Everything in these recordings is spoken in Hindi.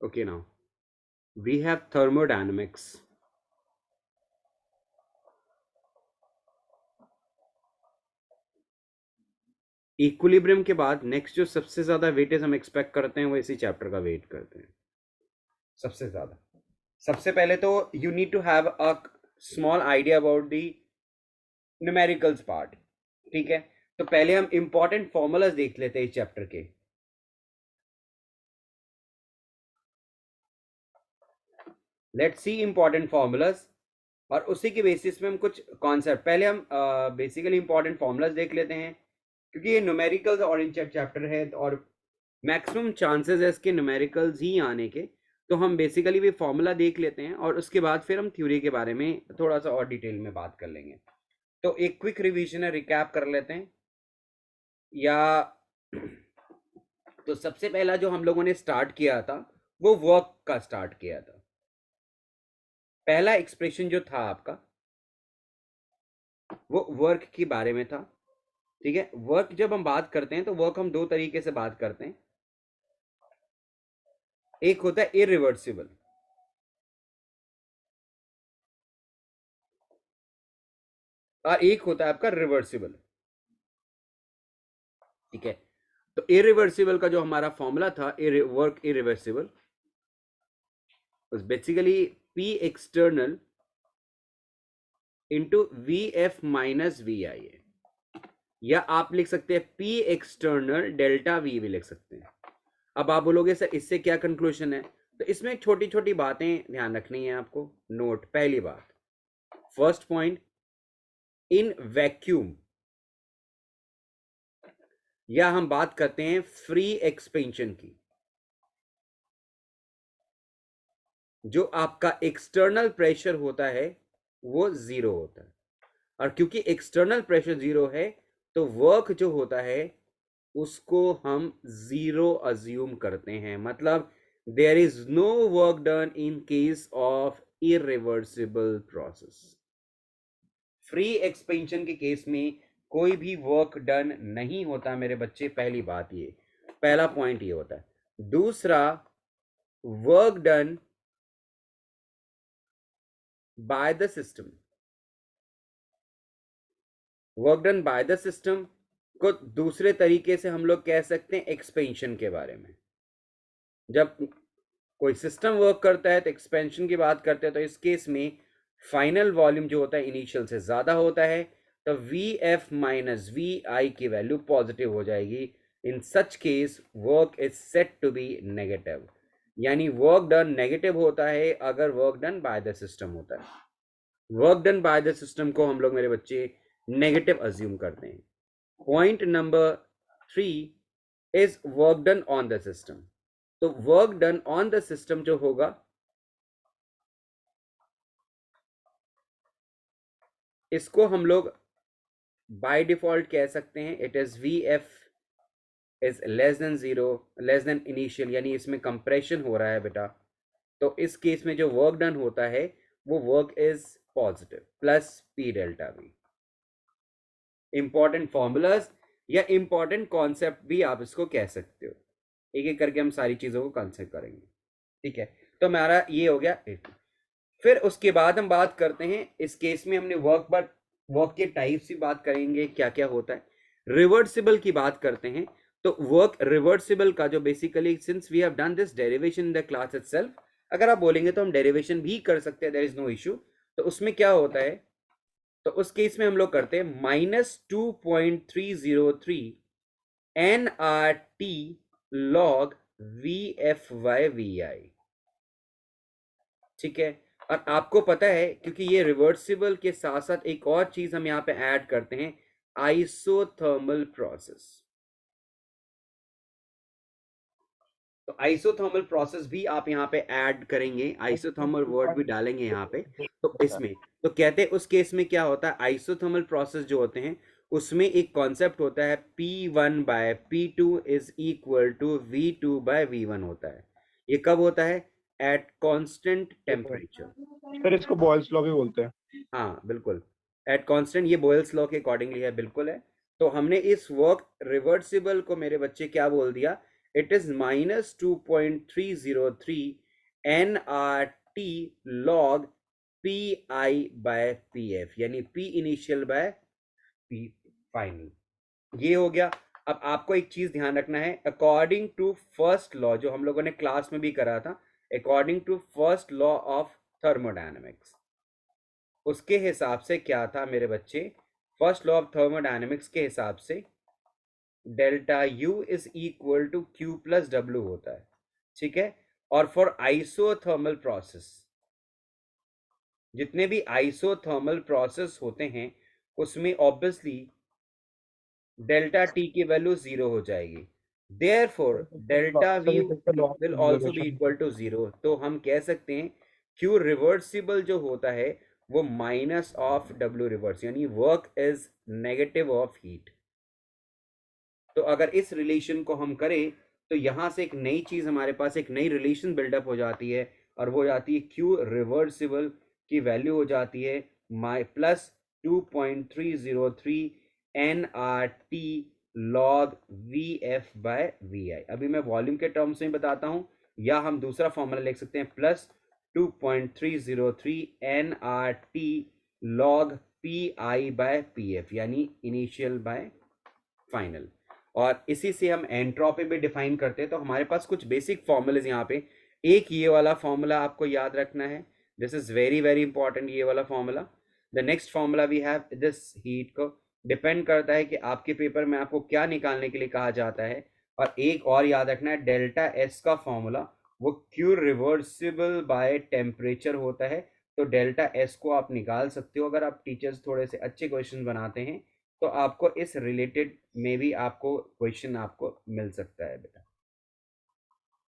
Okay, now we have thermodynamics. Equilibrium के बाद नेक्स्ट जो सबसे ज्यादा वेटेज हम एक्सपेक्ट करते हैं वो इसी चैप्टर का वेट करते हैं सबसे ज्यादा। सबसे पहले तो you need to have a small idea about the numericals part. ठीक है, तो पहले हम इंपॉर्टेंट फॉर्मूलाज देख लेते हैं इस चैप्टर के। लेट्स सी इंपॉर्टेंट फॉर्मूलाज, और उसी के बेसिस में हम कुछ कॉन्सेप्ट, पहले हम बेसिकली इंपॉर्टेंट फॉर्मूलाज देख लेते हैं, क्योंकि ये न्यूमेरिकल्स ऑरिएंटेड चैप्टर है और मैक्सिमम चांसेस है इसके न्यूमेरिकल्स ही आने के। तो हम बेसिकली भी फॉर्मूला देख लेते हैं और उसके बाद फिर हम थ्योरी के बारे में थोड़ा सा और डिटेल में बात कर लेंगे। तो एक क्विक रिवीजन है, रिकैप कर लेते हैं या तो सबसे पहला जो हम लोगों ने स्टार्ट किया था वो वर्क का स्टार्ट किया था। पहला एक्सप्रेशन जो था आपका वो वर्क के बारे में था। ठीक है, वर्क जब हम बात करते हैं तो वर्क हम दो तरीके से बात करते हैं। एक होता है इरिवर्सिबल, और एक होता है आपका रिवर्सिबल। ठीक है, तो इरिवर्सिबल का जो हमारा फॉर्मूला था work irreversible basically P external into V F minus V I है, या आप लिख सकते हैं पी एक्सटर्नल डेल्टा वी भी लिख सकते हैं। अब आप बोलोगे सर इससे क्या कंक्लूजन है, तो इसमें छोटी छोटी बातें ध्यान रखनी है आपको। नोट, पहली बात, फर्स्ट पॉइंट, इन वैक्यूम, या हम बात करते हैं फ्री एक्सपेंशन की, जो आपका एक्सटर्नल प्रेशर होता है वो जीरो होता है। और क्योंकि एक्सटर्नल प्रेशर जीरो है तो वर्क जो होता है उसको हम जीरो अज्यूम करते हैं। मतलब there is no work done in case of irreversible process. Free expansion के केस में कोई भी वर्क डन नहीं होता मेरे बच्चे, पहली बात ये, पहला पॉइंट ये होता है। दूसरा, work done by the system, work done by the system को दूसरे तरीके से हम लोग कह सकते हैं एक्सपेंशन के बारे में। जब कोई सिस्टम वर्क करता है तो एक्सपेंशन की बात करते हैं, तो इस केस में फाइनल वॉल्यूम जो होता है इनिशियल से ज्यादा होता है, तो V F minus V I की वैल्यू पॉजिटिव हो जाएगी। In such case work is set to be negative, यानी वर्क डन नेगेटिव होता है अगर work done by the system होता है। Work done by the system को हम लोग मेरे बच्चे नेगेटिव अज्यूम करते हैं। Point number 3 is work done on the system. तो work done on the system जो होगा इसको हम लोग बाय डिफॉल्ट कह सकते हैं it is V F is less than zero, less than initial, यानी इसमें कंप्रेशन हो रहा है बेटा। तो इस केस में जो वर्क डन होता है वो work is positive plus P delta we. Important formulas या इंपॉर्टेंट कॉन्सेप्ट भी आप इसको कह सकते हो। एक एक करके हम सारी चीजों को कंसिडर करेंगे। ठीक है, तो हमारा ये हो गया। फिर उसके बाद हम बात करते हैं, इस केस में हमने वर्क पर वर्क के टाइप्स की बात करेंगे, क्या क्या होता है। रिवर्सिबल की बात करते हैं, तो वर्क रिवर्सिबल का जो basically, since we have done this derivation in the class itself, अगर आप बोलेंगे तो हम डेरिवेशन भी कर सकते हैं, देयर इज नो इशू। तो उसमें क्या होता है, तो उस केस में हम लोग करते हैं -2.303 N R T log V F by V I. ठीक है, और आपको पता है क्योंकि ये रिवर्सिबल के साथ साथ एक और चीज हम यहाँ पे ऐड करते हैं, आइसोथर्मल प्रोसेस। तो आइसोथर्मल प्रोसेस भी आप यहाँ पे ऐड करेंगे, आइसोथर्मल वर्ड भी डालेंगे यहाँ पे। तो इसमें तो कहते हैं उस केस में क्या होता है, आइसोथर्मल प्रोसेस जो होते हैं उसमें एक कॉन्सेप्ट होता है P1/P2 is equal to V2 bye V1 होता है। ये कब होता है, एट कांस्टेंट टेम्परेचर। सर इसको बॉयल्स लॉ भी बोलते हैं। हाँ बिल्कुल, एट कांस्टेंट, ये बॉयल्स लॉ के अकॉर्डिंगली है, बिल्कुल है। तो हमने इस वर्क रिवर्सिबल को मेरे बच्चे क्या बोल दिया, it is minus 2.303 nRT log PI by PF, यानी P initial by P final. ये हो गया। अब आपको एक चीज ध्यान रखना है, अकॉर्डिंग टू फर्स्ट लॉ, जो हम लोगों ने क्लास में भी करा था, according to first law of thermodynamics, उसके हिसाब से क्या था मेरे बच्चे, फर्स्ट लॉ ऑफ थर्मोडायनेमिक्स के हिसाब से delta U is equal to Q plus W होता है, ठीक है। और फॉर आइसोथर्मल प्रोसेस, जितने भी आइसोथर्मल प्रोसेस होते हैं उसमें ऑब्वियसली डेल्टा टी की वैल्यू जीरो हो जाएगी, therefore delta V will also be equal to zero. तो हम कह सकते हैं क्यू रिवर्सिबल जो होता है वो माइनस ऑफ डब्ल्यू रिवर्स, यानी work is negative of heat. तो अगर इस रिलेशन को हम करें तो यहां से एक नई चीज हमारे पास, एक नई रिलेशन बिल्डअप हो जाती है, और वो जाती है क्यू रिवर्सिबल की वैल्यू हो जाती है माई plus 2.303 nRT log VF by VI। अभी मैं वॉल्यूम के टर्म्स में बताता हूं, या हम दूसरा फॉर्मूला लिख सकते हैं plus 2.303 nRT log PI by PF, यानी इनिशियल बाय फाइनल। और इसी से हम एंट्रोपी भी डिफाइन करते हैं। तो हमारे पास कुछ बेसिक फॉर्मूलेज यहाँ पे, एक ये वाला फॉर्मूला आपको याद रखना है, this is very very important, ये वाला formula. The next formula we have this heat को डिपेंड करता है कि आपके पेपर में आपको क्या निकालने के लिए कहा जाता है। और एक और याद रखना है, डेल्टा एस का फॉर्मूला वो क्यू रिवर्सिबल बाय टेम्परेचर होता है। तो डेल्टा एस को आप निकाल सकते हो, अगर आप टीचर्स थोड़े से अच्छे क्वेश्चन बनाते हैं तो आपको इस रिलेटेड में भी आपको क्वेश्चन आपको मिल सकता है बेटा।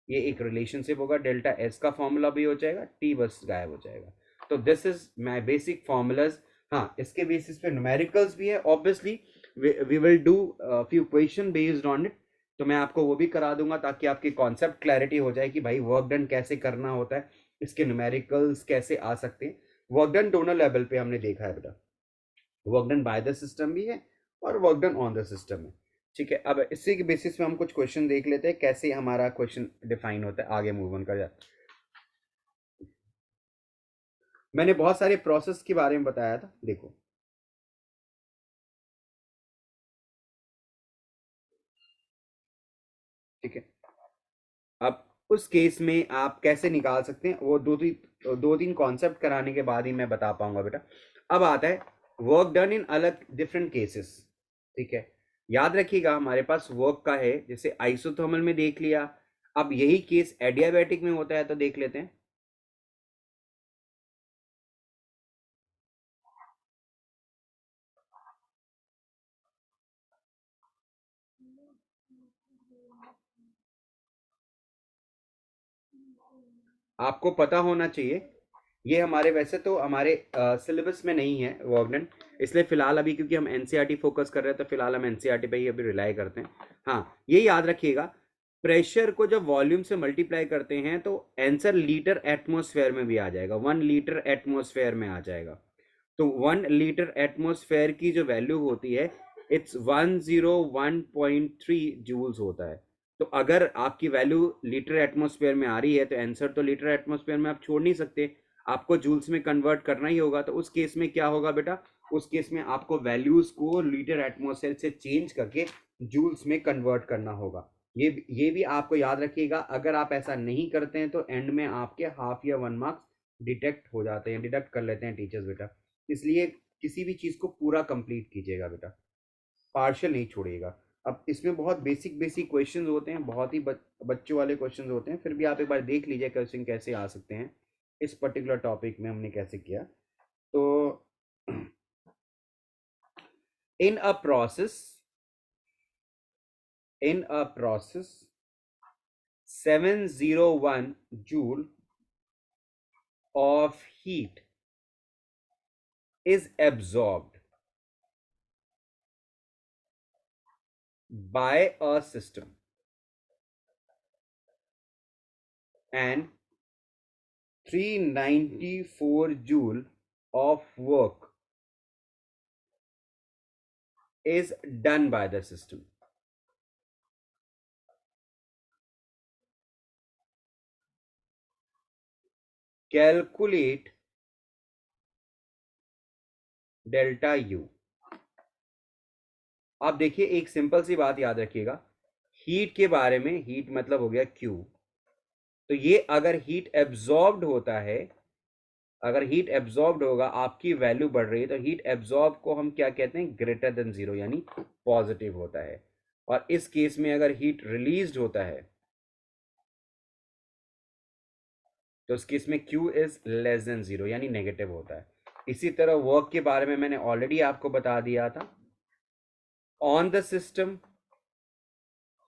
ये एक रिलेशनशिप होगा, डेल्टा एस का फॉर्मूला भी हो जाएगा, टी बस गायब हो जाएगा। तो this is my basic formulas. हाँ, इसके बेसिस पे न्यूमेरिकल्स भी है obviously, we will do few question based on it. तो मैं आपको वो भी करा दूंगा ताकि आपकी कॉन्सेप्ट क्लैरिटी हो जाए कि भाई वर्क डन कैसे करना होता है, इसके न्यूमेरिकल्स कैसे आ सकते हैं। वर्क डन दोनों लेवल पे हमने देखा है बेटा, work done by the system भी है और work done on the system है, ठीक है। अब इसी के बेसिस पे हम कुछ क्वेश्चन देख लेते हैं कैसे हमारा क्वेश्चन डिफाइन होता है, आगे मूव ऑन कर जाते। मैंने बहुत सारे प्रोसेस के बारे में बताया था, देखो ठीक है। अब उस केस में आप कैसे निकाल सकते हैं वो दो तीन कॉन्सेप्ट कराने के बाद ही मैं बता पाऊंगा बेटा। अब आता है वर्क डन इन अलग डिफरेंट केसेस, ठीक है। याद रखिएगा हमारे पास वर्क का है, जैसे आइसोथर्मल में देख लिया, अब यही केस एडियाबैटिक में होता है, तो देख लेते हैं। आपको पता होना चाहिए, ये हमारे वैसे तो हमारे सिलेबस में नहीं है वर्कडन, इसलिए फिलहाल अभी क्योंकि हम एनसीईआरटी फोकस कर रहे हैं तो फिलहाल हम एनसीईआरटी पे ही अभी रिलाई करते हैं। हाँ, ये याद रखिएगा, प्रेशर को जब वॉल्यूम से मल्टीप्लाई करते हैं तो आंसर लीटर एटमॉस्फेयर में भी आ जाएगा, 1 लीटर एटमॉस्फेयर में आ जाएगा। तो 1 लीटर एटमॉस्फेयर की जो वैल्यू होती है इट्स 101.3 जूल्स होता है। तो अगर आपकी वैल्यू लीटर एटमॉस्फेयर में आ रही है तो आंसर तो लीटर एटमॉस्फेयर में आप छोड़ नहीं सकते, आपको जूल्स में कन्वर्ट करना ही होगा। तो उस केस में क्या होगा बेटा, उस केस में आपको वैल्यूज को लीटर एटमॉस्फेयर से चेंज करके जूल्स में कन्वर्ट करना होगा। ये भी आपको याद रखिएगा, अगर आप ऐसा नहीं करते हैं तो एंड में आपके हाफ या 1 मार्क्स डिटेक्ट हो जाते हैं, डिडक्ट कर लेते हैं टीचर्स बेटा। इसलिए किसी भी चीज को पूरा कंप्लीट कीजिएगा बेटा, पार्शियल नहीं छोड़िएगा। अब इसमें बहुत बेसिक बेसिक क्वेश्चंस होते हैं, बहुत ही बच्चों वाले क्वेश्चंस होते हैं, फिर भी आप एक बार देख लीजिए क्वेश्चन कैसे आ सकते हैं, इस पर्टिकुलर टॉपिक में हमने कैसे किया। तो in a process, in a process 701 joule of heat is absorbed by a system and 394 joule of work is done by the system. Calculate delta U. आप देखिए एक सिंपल सी बात याद रखिएगा, हीट के बारे में, हीट मतलब हो गया क्यू, तो ये अगर हीट एब्जॉर्ब्ड होता है, अगर हीट एब्जॉर्ब्ड होगा, आपकी वैल्यू बढ़ रही है, तो हीट एब्जॉर्ब को हम क्या कहते हैं, ग्रेटर देन जीरो, यानी पॉजिटिव होता है। और इस केस में अगर हीट रिलीज्ड होता है तो इस केस में Q is less than zero, यानी नेगेटिव होता है। इसी तरह वर्क के बारे में मैंने ऑलरेडी आपको बता दिया था, ऑन द सिस्टम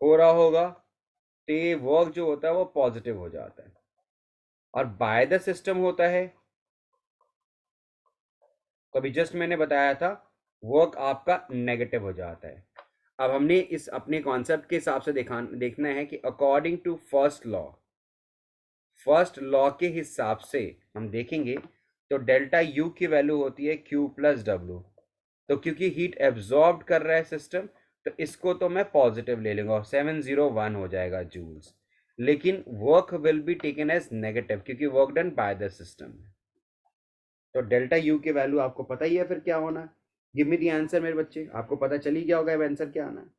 हो रहा होगा तो ये वर्क जो होता है वो पॉजिटिव हो जाता है, और बाय द सिस्टम होता है तो अभी जस्ट मैंने बताया था वर्क आपका नेगेटिव हो जाता है। अब हमने इस अपने कॉन्सेप्ट के हिसाब से देखना है कि अकॉर्डिंग टू फर्स्ट लॉ के हिसाब से हम देखेंगे तो डेल्टा यू की वैल्यू होती है Q प्लस डब्ल्यू। तो क्योंकि हीट एब्जॉर्ब कर रहा है सिस्टम, तो इसको तो मैं पॉजिटिव ले लूंगा और 701 हो जाएगा जूल्स, लेकिन work will be taken as negative क्योंकि work done by the system. तो डेल्टा यू की वैल्यू आपको पता ही है फिर क्या होना है। गिव मी दी आंसर मेरे बच्चे, आपको पता चल ही गया होगा आंसर क्या आना है।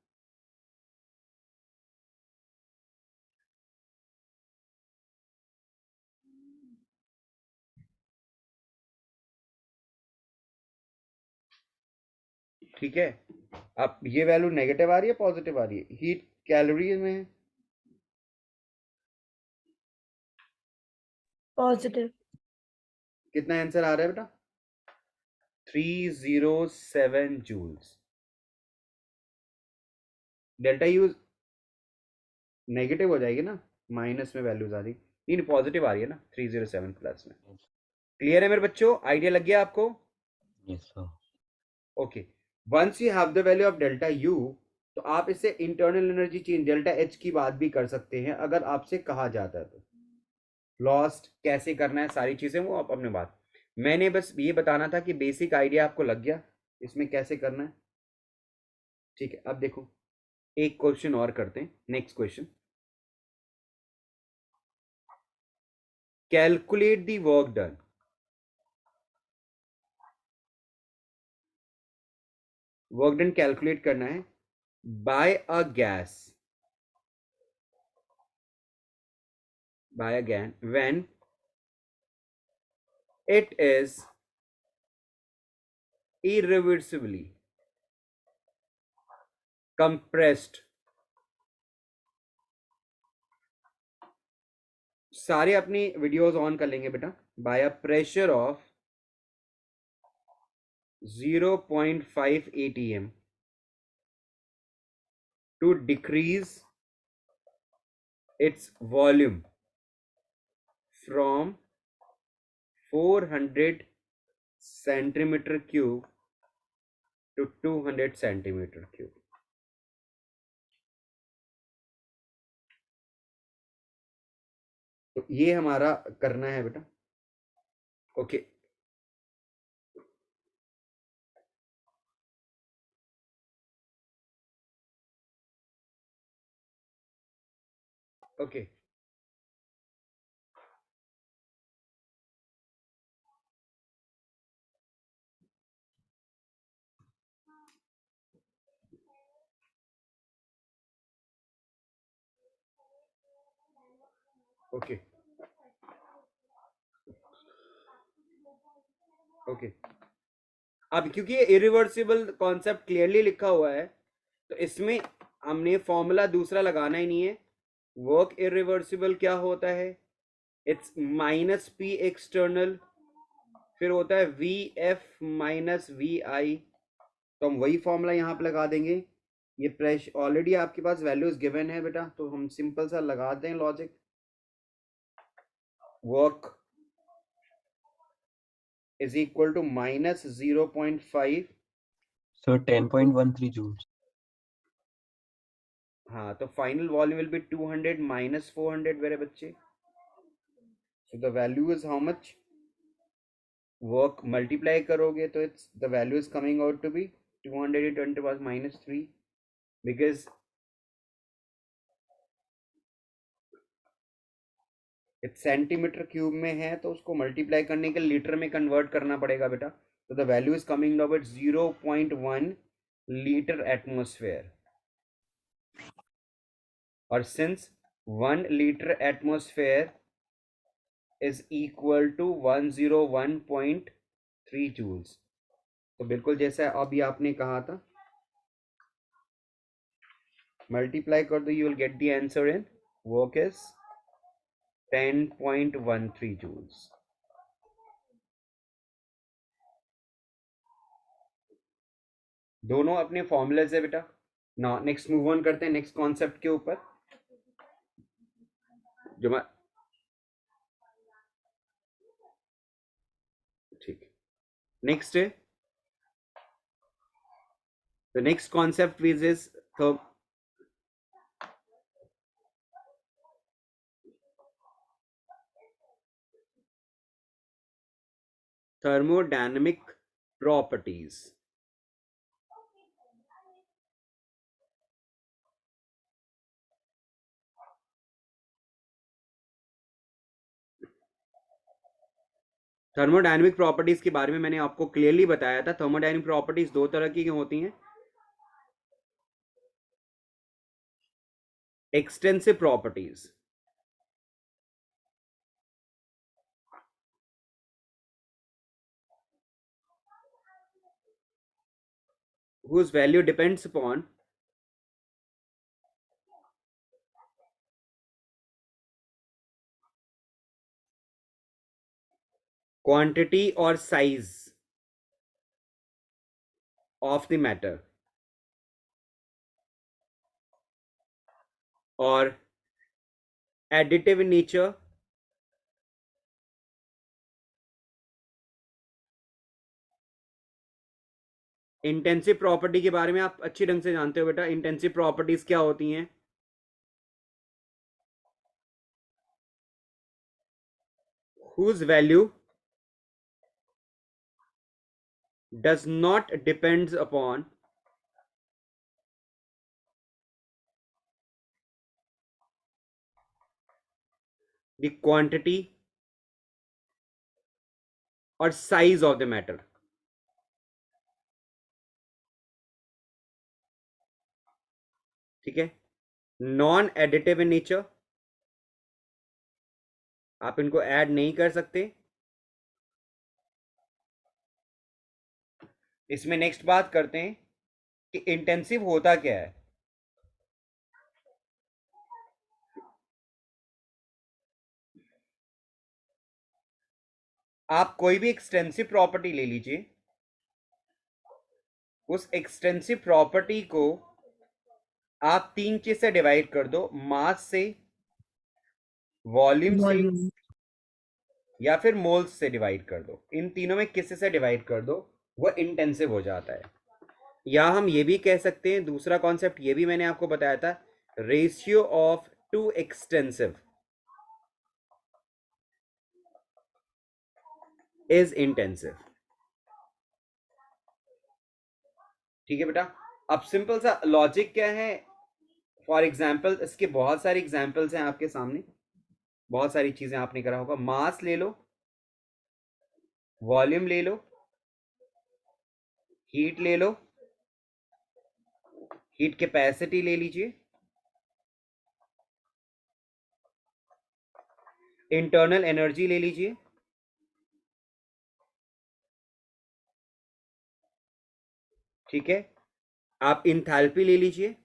ठीक है, अब ये वैल्यू नेगेटिव आ रही है पॉजिटिव आ रही है, हीट कैलोरी में है, पॉजिटिव। कितना आंसर आ रहा है बेटा, 307 जूल्स। डेल्टा यू नेगेटिव हो जाएगी ना, माइनस में वैल्यूज आ रही, नहीं पॉजिटिव आ रही है ना 307 प्लस में। क्लियर है मेरे बच्चों, आइडिया लग गया आपको? Yes sir. Okay, once you have the value of delta U, तो आप इससे internal energy change delta H की बात भी कर सकते हैं अगर आपसे कहा जाता है तो। लॉस्ट कैसे करना है सारी चीजें वो आप अपने बात, मैंने बस ये बताना था कि बेसिक आइडिया आपको लग गया इसमें कैसे करना है। ठीक है, अब देखो एक क्वेश्चन और करते हैं, next question, calculate the work done. Work done calculate करना है by a gas, by again when it is irreversibly compressed। सारे अपनी वीडियोस ऑन कर लेंगे बेटा, by a pressure of 0.5 atm to decrease its volume from 400 centimeter cube to 200 centimeter cube। तो ये हमारा करना है बेटा। Okay, okay, okay, okay. अब क्योंकि ये इरिवर्सिबल कॉन्सेप्ट क्लियरली लिखा हुआ है तो इसमें हमने फॉर्मूला दूसरा लगाना ही नहीं है। वर्क इरिवर्सिबल क्या होता है, इट्स माइनस पी एक्सटर्नल, फिर होता है वी एफ माइनस वी आई, तो हम वही फॉर्मूला यहाँ पे लगा देंगे। ये प्रेशर ऑलरेडी आपके पास वैल्यूज गिवन है बेटा, तो हम सिंपल सा लगाते हैं logic, work is equal to minus 0.5। Sir 10.13 joules. हाँ, तो final volume will be 200 minus 400 मेरे बच्चे, so the value is how much, work multiply करोगे तो it's the value is coming out to be 200 × 10 minus 3, because centimetre cube में है तो उसको मल्टीप्लाई करने के लीटर में कन्वर्ट करना पड़ेगा बेटा. तो the value is coming now at 0.1 litre atmosphere. और since 1 litre atmosphere is equal to 101.3 joules, तो बिल्कुल जैसा अभी आपने कहा था, मल्टीप्लाई कर दो, you will get the answer in work is 10.13 joules. दोनों अपने फॉर्मूले से बेटा. ना नेक्स्ट मूव ऑन करते हैं नेक्स्ट कॉन्सेप्ट के ऊपर जो मैं, ठीक, नेक्स्ट है the next concept which is thermodynamic properties. Thermodynamic properties के बारे में मैंने आपको क्लियरली बताया था. थर्मोडायनेमिक प्रॉपर्टीज दो तरह की होती हैं. Extensive properties, whose value depends upon quantity or size of the matter, or additive in nature, intensive property के बारे में आप अच्छी ढंग से जानते हो बेटा. इंटेंसिव प्रॉपर्टीज क्या होती हैं? whose value does not depends upon the quantity or size of the matter. ठीक है. नॉन एडिटिव इन नेचर, आप इनको ऐड नहीं कर सकते. इसमें नेक्स्ट बात करते हैं कि इंटेंसिव होता क्या है. आप कोई भी एक्सटेंसिव प्रॉपर्टी ले लीजिए, उस एक्सटेंसिव प्रॉपर्टी को आप तीन चीज से डिवाइड कर दो, मास से, वॉल्यूम से, या फिर मोल्स से डिवाइड कर दो. इन तीनों में किसी से डिवाइड कर दो, वो इंटेंसिव हो जाता है. या हम ये भी कह सकते हैं, दूसरा कॉन्सेप्ट ये भी मैंने आपको बताया था, ratio of two extensive is intensive. ठीक है बेटा. अब सिंपल सा लॉजिक क्या है, फॉर एग्जाम्पल इसके बहुत सारे एग्जाम्पल्स हैं आपके सामने, बहुत सारी चीजें आपने करा होगा. मास ले लो, वॉल्यूम ले लो, हीट ले लो, हीट कैपेसिटी ले लीजिए, इंटरनल एनर्जी ले लीजिए, ठीक है. आप इंथैल्पी ले लीजिए,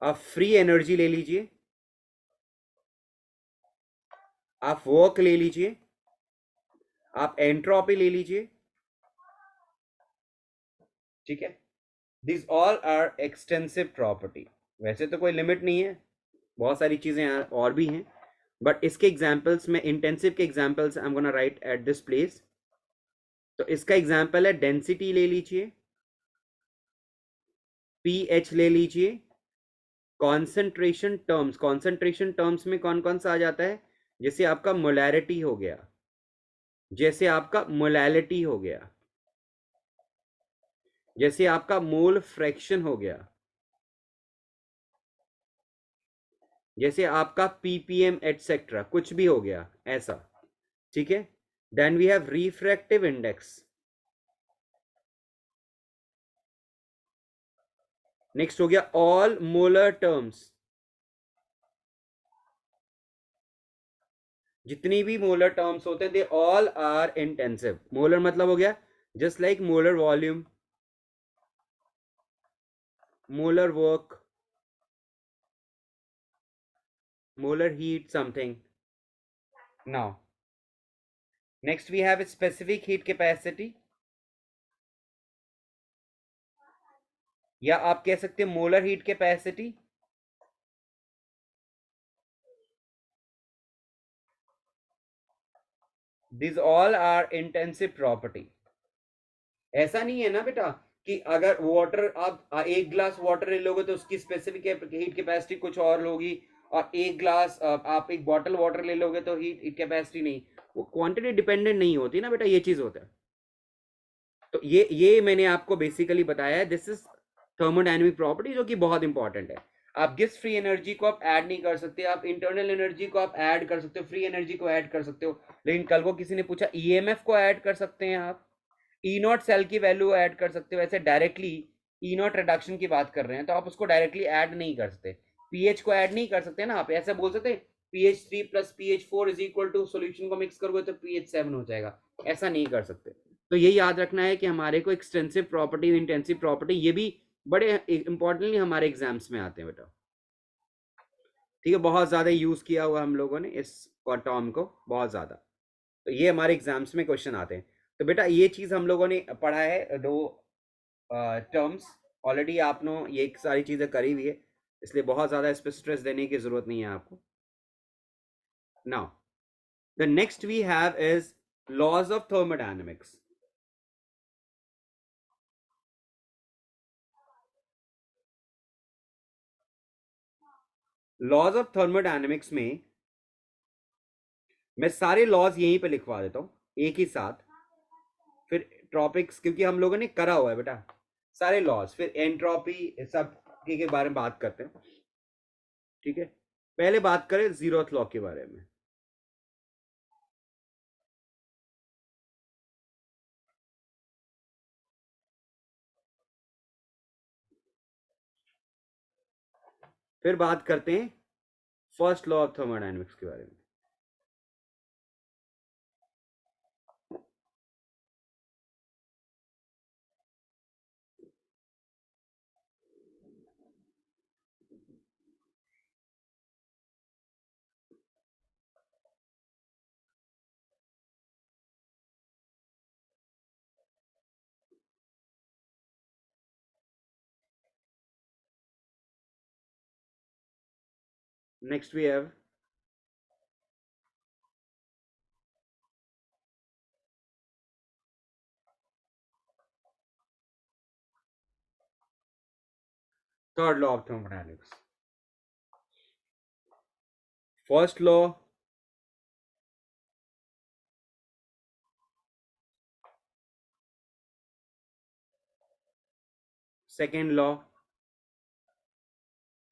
आप फ्री एनर्जी ले लीजिए, आप वर्क ले लीजिए, आप एंट्रोपी ले लीजिए. ठीक है. This all are extensive property. वैसे तो कोई लिमिट नहीं है, बहुत सारी चीजें और भी हैं, बट इसके एग्जाम्पल्स में इंटेंसिव के examples I am gonna right at this place. तो इसका एग्जाम्पल है डेंसिटी ले लीजिए, पीएच ले लीजिए, कॉन्सेंट्रेशन टर्म्स. कॉन्सेंट्रेशन टर्म्स में कौन कौन सा आ जाता है? जैसे आपका मोलैरिटी हो गया, जैसे आपका मोलैलिटी हो गया, जैसे आपका मोल फ्रैक्शन हो गया, जैसे आपका ppm एटसेट्रा कुछ भी हो गया ऐसा, ठीक है। Then we have refractive index. Next हो गया ऑल मोलर टर्म्स, जितनी भी मोलर टर्म्स होते हैं they all are intensive. Molar मतलब हो गया just like molar volume, molar work, molar heat something. Now next we have specific heat capacity, या आप कह सकते हैं molar heat capacity. This all are intensive property. ऐसा नहीं है ना बेटा कि अगर वाटर आप एक ग्लास वाटर ले लोगे तो उसकी स्पेसिफिक हीट कैपेसिटी कुछ और होगी, और एक ग्लास आप एक बॉटल वाटर ले लोगे तो हीट कैपेसिटी नहीं, वो क्वांटिटी डिपेंडेंट नहीं होती ना बेटा, ये चीज होता है। तो ये मैंने आपको बेसिकली बताया है, दिस इज थर्मोडायनेमिक प्रॉपर्टी, जो कि बहुत इंपॉर्टेंट है। आप गिब्स फ्री एनर्जी को आप ऐड नहीं कर सकते, आप इंटरनल एनर्जी को आप ऐड कर सकते हो, फ्री एनर्जी को ऐड कर सकते हो, लेकिन कल को किसी ने पूछा ईएमएफ को ऐड कर सकते हैं आप, ई नॉट सेल की वैल्यू ऐड कर सकते हो। ऐसे डायरेक्टली ई नॉट रिडक्शन की बात कर रहे हैं तो आप उसको डायरेक्टली ऐड नहीं कर सकते, पीएच को ऐड नहीं कर सकते ना। आप ऐसे बोल सकते pH 3 plus pH 4 is equal to solution को मिक्स करोगे तो pH 7 हो जाएगा, ऐसा नहीं कर सकते। तो ये याद रखना है कि हमारे को एक्सटेंसिव प्रॉपर्टी, इंटेंसिव प्रॉपर्टी, ये भी बड़े इंपॉर्टेंटली हमारे एग्जाम्स में आते हैं बेटा, ठीक है। बहुत ज्यादा यूज किया हुआ हम लोगों ने इस टर्म को, बहुत ज्यादा, तो ये हमारे एग्जाम्स में क्वेश्चन आते हैं। तो बेटा ये चीज हम लोगों ने पढ़ा है, दो टर्म्स ऑलरेडी आपने ये सारी चीजें करी हुई है, इसलिए बहुत ज्यादा इस पर स्ट्रेस देने की जरूरत नहीं है आपको। Now the next we have is laws of thermodynamics. Laws of thermodynamics में मैं सारे लॉज यहीं पे लिखवा देता हूं एक ही साथ, फिर टॉपिक्स क्योंकि हम लोगों ने करा हुआ है बेटा सारे लॉज, फिर एंट्रोपी सब के बारे में बात करते हैं, ठीक है। पहले बात करें जीरोथ लॉ के बारे में। फिर बात करते हैं फर्स्ट लॉ ऑफ थर्मोडायनेमिक्स के बारे में। Next we have third law of thermodynamics. First law, second law,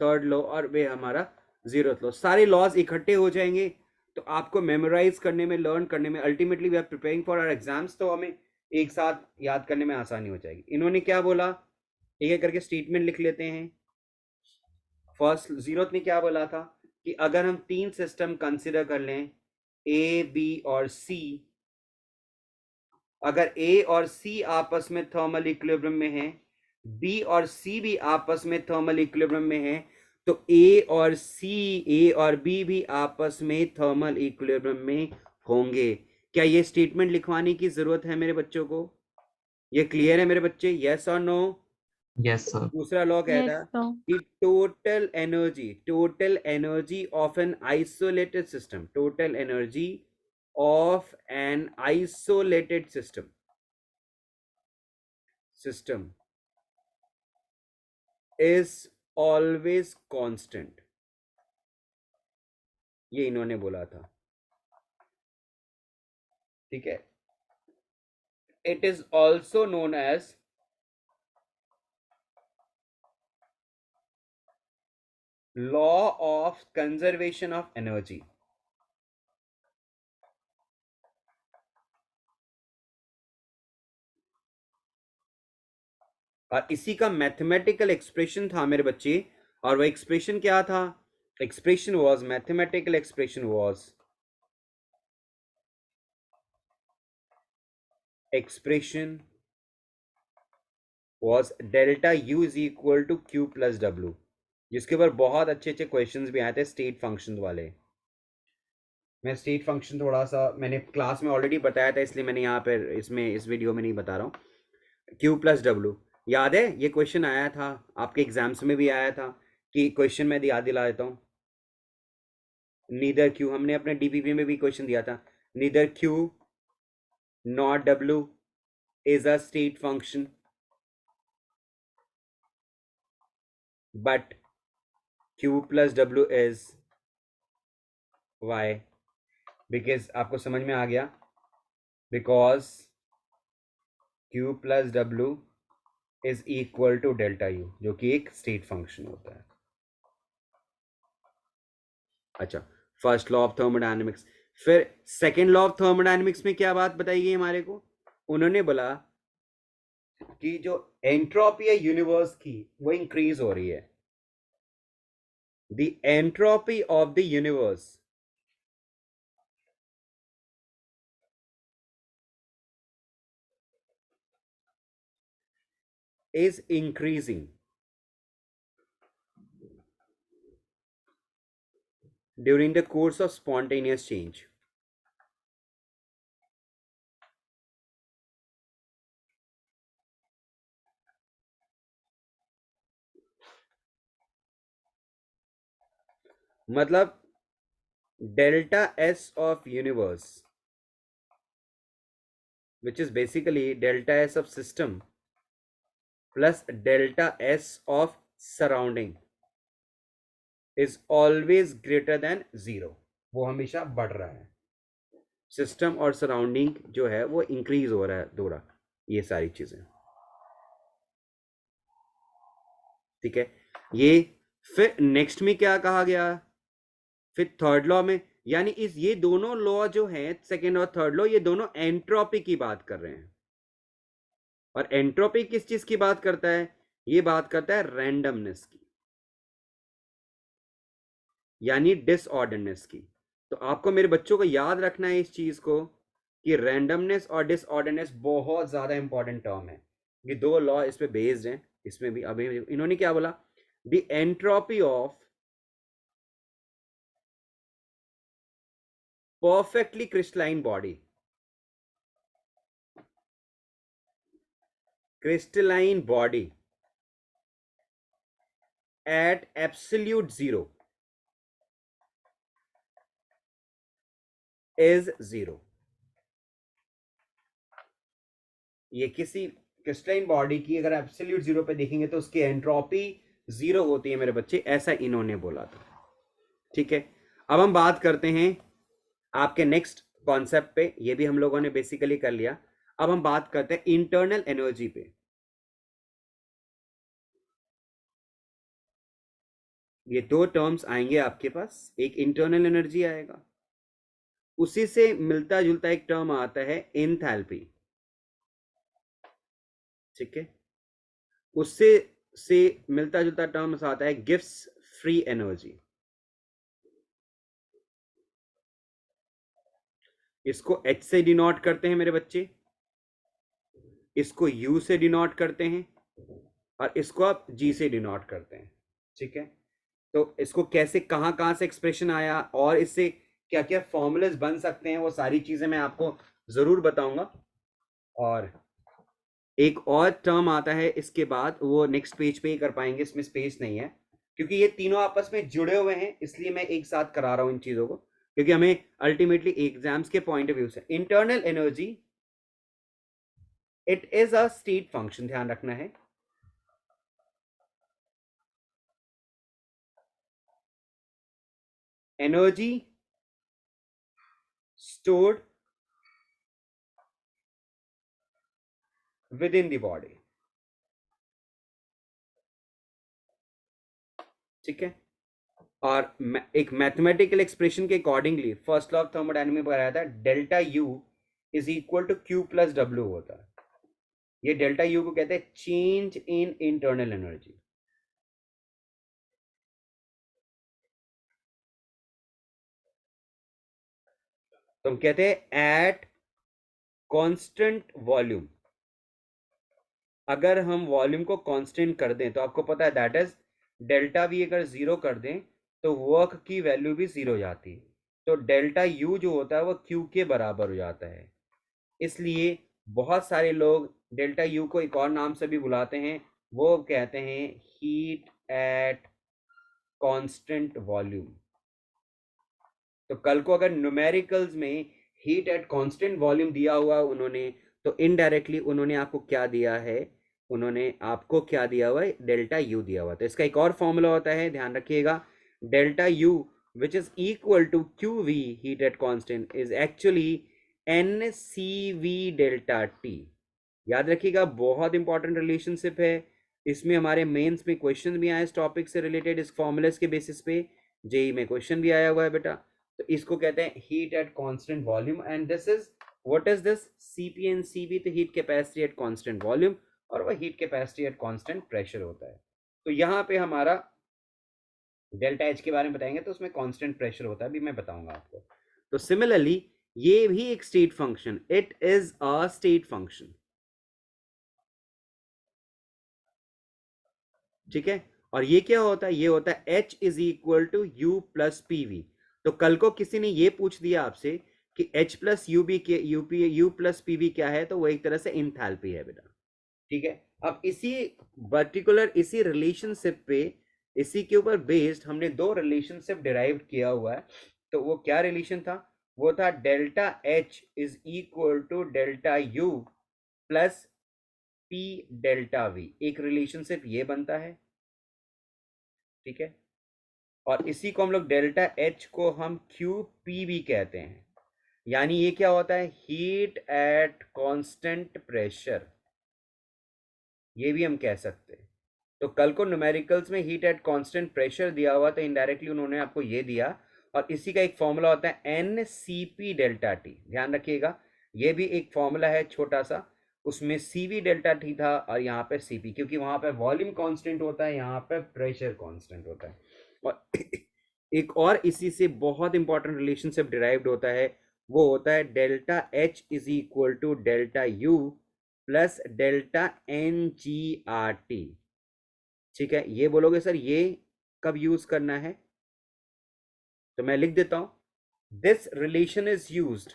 third law, और वे हमारा जीरोथ लॉ। सारे लॉज इकट्ठे हो जाएंगे तो आपको मेमोराइज करने में, लर्न करने में, ultimately we are preparing for our exams, तो हमें एक साथ याद करने में आसानी हो जाएगी। इन्होंने क्या बोला, एक एक करके स्टेटमेंट लिख लेते हैं। फर्स्ट जीरोथ ने क्या बोला था कि अगर हम तीन सिस्टम कंसिडर कर लें, ए बी और सी, अगर ए और सी आपस में थर्मल इक्विलिब्रियम में हैं, बी और सी भी आपस में थर्मल इक्विलिब्रियम में हैं, तो ए और बी भी आपस में थर्मल इक्विलिब्रियम में होंगे। क्या ये स्टेटमेंट लिखवाने की जरूरत है मेरे बच्चों को? ये क्लियर है मेरे बच्चे, यस और नो? Yes, sir. दूसरा लॉ कहता Yes, है sir. कि total energy of an isolated system, total energy of an isolated system is always constant, ये इन्होंने बोला था, ठीक है। It is also known as law of conservation of energy. और इसी का मैथमेटिकल एक्सप्रेशन था मेरे बच्चे, और वो एक्सप्रेशन क्या था? Expression was, mathematical expression was, expression was delta U is equal to Q plus W, जिसके ऊपर बहुत अच्छे अच्छे क्वेश्चंस भी आए थे स्टेट फंक्शन वाले। मैं स्टेट फंक्शन थोड़ा सा मैंने क्लास में ऑलरेडी बताया था, इसलिए मैंने यहाँ पर इसमें इस वीडियो में नहीं बता रहा हूँ। क्यू प्लस डब्ल्यू याद है, ये क्वेश्चन आया था आपके एग्जाम्स में भी आया था, कि क्वेश्चन मैं याद दिला देता हूँ। नीदर क्यू, हमने अपने डीपीपी में भी क्वेश्चन दिया था, neither Q not W is a state function but Q plus W is why. Because आपको समझ में आ गया, because Q plus W is equal to delta U, जो कि एक स्टेट फंक्शन होता है। अच्छा, फर्स्ट लॉ ऑफ थर्मोडायनेमिक्स। फिर सेकेंड लॉ ऑफ थर्मोडायनेमिक्स में क्या बात बताई गई हमारे को? उन्होंने बोला कि जो एंट्रोपी है यूनिवर्स की वो इंक्रीज हो रही है। The entropy of the universe is increasing during the course of spontaneous change. मतलब delta S of universe, which is basically delta S of system plus delta S of surrounding, is always greater than zero. वो हमेशा बढ़ रहा है। सिस्टम और सराउंडिंग जो है वो इंक्रीज हो रहा है थोड़ा, ये सारी चीजें, ठीक है। ये फिर नेक्स्ट में क्या कहा गया? फिर थर्ड लॉ में, यानी इस ये दोनों लॉ जो हैं, सेकेंड और थर्ड लॉ, ये दोनों एंट्रोपी की बात कर रहे हैं। और एंट्रोपी किस चीज की बात करता है? ये बात करता है रैंडमनेस की, यानी डिसऑर्डरनेस की। तो आपको मेरे बच्चों को याद रखना है इस चीज को, कि रैंडमनेस और डिसऑर्डरनेस बहुत ज्यादा इंपॉर्टेंट टर्म है। ये दो लॉ इस पे बेस्ड हैं। इसमें भी अभी इन्होंने क्या बोला? The entropy of perfectly crystalline body, crystalline body at absolute zero is zero। ये किसी क्रिस्टलाइन बॉडी की अगर एब्सोल्यूट जीरो पे देखेंगे तो उसकी एंट्रोपी जीरो होती है मेरे बच्चे, ऐसा इन्होंने बोला था। ठीक है, अब हम बात करते हैं आपके नेक्स्ट कॉन्सेप्ट पे। ये भी हम लोगों ने बेसिकली कर लिया। अब हम बात करते हैं इंटरनल एनर्जी पे। ये दो टर्म्स आएंगे आपके पास, एक इंटरनल एनर्जी आएगा, उसी से मिलता जुलता एक टर्म आता है एंथैल्पी। ठीक है, उससे से मिलता जुलता टर्म आता है गिव्स फ्री एनर्जी। इसको H से डिनोट करते हैं मेरे बच्चे, इसको U से डिनोट करते हैं, और इसको आप G से डिनोट करते हैं। ठीक है, तो इसको कैसे कहां कहां से एक्सप्रेशन आया और इससे क्या क्या फॉर्मूलेस बन सकते हैं, वो सारी चीजें मैं आपको जरूर बताऊंगा। और एक और टर्म आता है इसके बाद, वो नेक्स्ट पेज पे ही कर पाएंगे, इसमें स्पेस नहीं है, क्योंकि ये तीनों आपस में जुड़े हुए हैं, इसलिए मैं एक साथ करा रहा हूं इन चीजों को, क्योंकि हमें अल्टीमेटली एग्जाम्स के पॉइंट ऑफ व्यू से internal energy it is a state function, ध्यान रखना है। Energy stored within the body। ठीक है, और एक मैथमेटिकल एक्सप्रेशन के accordingly first law of thermodynamics में बताया था delta U is equal to Q plus W होता है। ये डेल्टा यू को कहते हैं चेंज इन इंटरनल एनर्जी। तो हम कहते हैं एट कांस्टेंट वॉल्यूम, अगर हम वॉल्यूम को कांस्टेंट कर दें तो आपको पता है दैट इज डेल्टा वी अगर जीरो कर दें तो वर्क की वैल्यू भी जीरो जाती है। तो डेल्टा यू जो होता है वो क्यू के बराबर हो जाता है। इसलिए बहुत सारे लोग डेल्टा यू को एक और नाम से भी बुलाते हैं, वो कहते हैं हीट एट कांस्टेंट वॉल्यूम। तो कल को अगर न्यूमेरिकल्स में हीट एट कांस्टेंट वॉल्यूम दिया हुआ उन्होंने, तो इनडायरेक्टली उन्होंने आपको क्या दिया है, उन्होंने आपको क्या दिया हुआ है, डेल्टा यू दिया हुआ। तो इसका एक और फॉर्मूला होता है, ध्यान रखिएगा, delta U which is equal to Q V heat at constant is actually N C V delta T. याद रखिएगा, बहुत इंपॉर्टेंट रिलेशनशिप है। इसमें हमारे मेंस में क्वेश्चन भी आए इस टॉपिक से रिलेटेड, इस फॉर्मूलेस के बेसिस पे जेई में क्वेश्चन भी आया हुआ है बेटा। तो इसको कहते हैं heat at constant volume and this is what is this, CP and CV, तो heat capacity at constant volume, और वह heat capacity at constant pressure होता है। तो यहाँ पे हमारा डेल्टा एच के बारे में बताएंगे तो उसमें कांस्टेंट प्रेशर होता है, अभी मैं बताऊंगा आपको। तो सिमिलरली ये भी एक state function, it is a state function, ठीक है। और ये क्या होता है, ये होता है H is equal to U plus P V. तो कल को किसी ने ये पूछ दिया आपसे कि एच प्लस यू बी के यू प्लस पी वी क्या है, तो वो एक तरह से इंथैल्पी है बेटा, ठीक है। अब इसी पर्टिकुलर इसी रिलेशनशिप पे, इसी के ऊपर बेस्ड हमने दो रिलेशनशिप डिराइव किया हुआ है। तो वो क्या रिलेशन था, वो था delta H is equal to delta U plus P delta V, एक रिलेशनशिप ये बनता है, ठीक है। और इसी को हम लोग डेल्टा एच को हम क्यू पी वी कहते हैं। यानी ये क्या होता है, हीट एट कांस्टेंट प्रेशर, ये भी हम कह सकते हैं। तो कल को न्यूमेरिकल्स में हीट एट कांस्टेंट प्रेशर दिया हुआ, तो इनडायरेक्टली उन्होंने आपको ये दिया। और इसी का एक फॉर्मूला होता है N C P delta T, ध्यान रखिएगा, ये भी एक फॉर्मूला है छोटा सा, उसमें सी वी डेल्टा टी था और यहाँ पे सी पी, क्योंकि वहां पे वॉल्यूम कांस्टेंट होता है, यहाँ पे प्रेशर कांस्टेंट होता है। और एक और इसी से बहुत इंपॉर्टेंट रिलेशनशिप डिराइव्ड होता है, वो होता है delta H is equal to delta U plus delta N G R T, ठीक है। ये बोलोगे सर ये कब यूज करना है, तो मैं लिख देता हूं, this relation is used,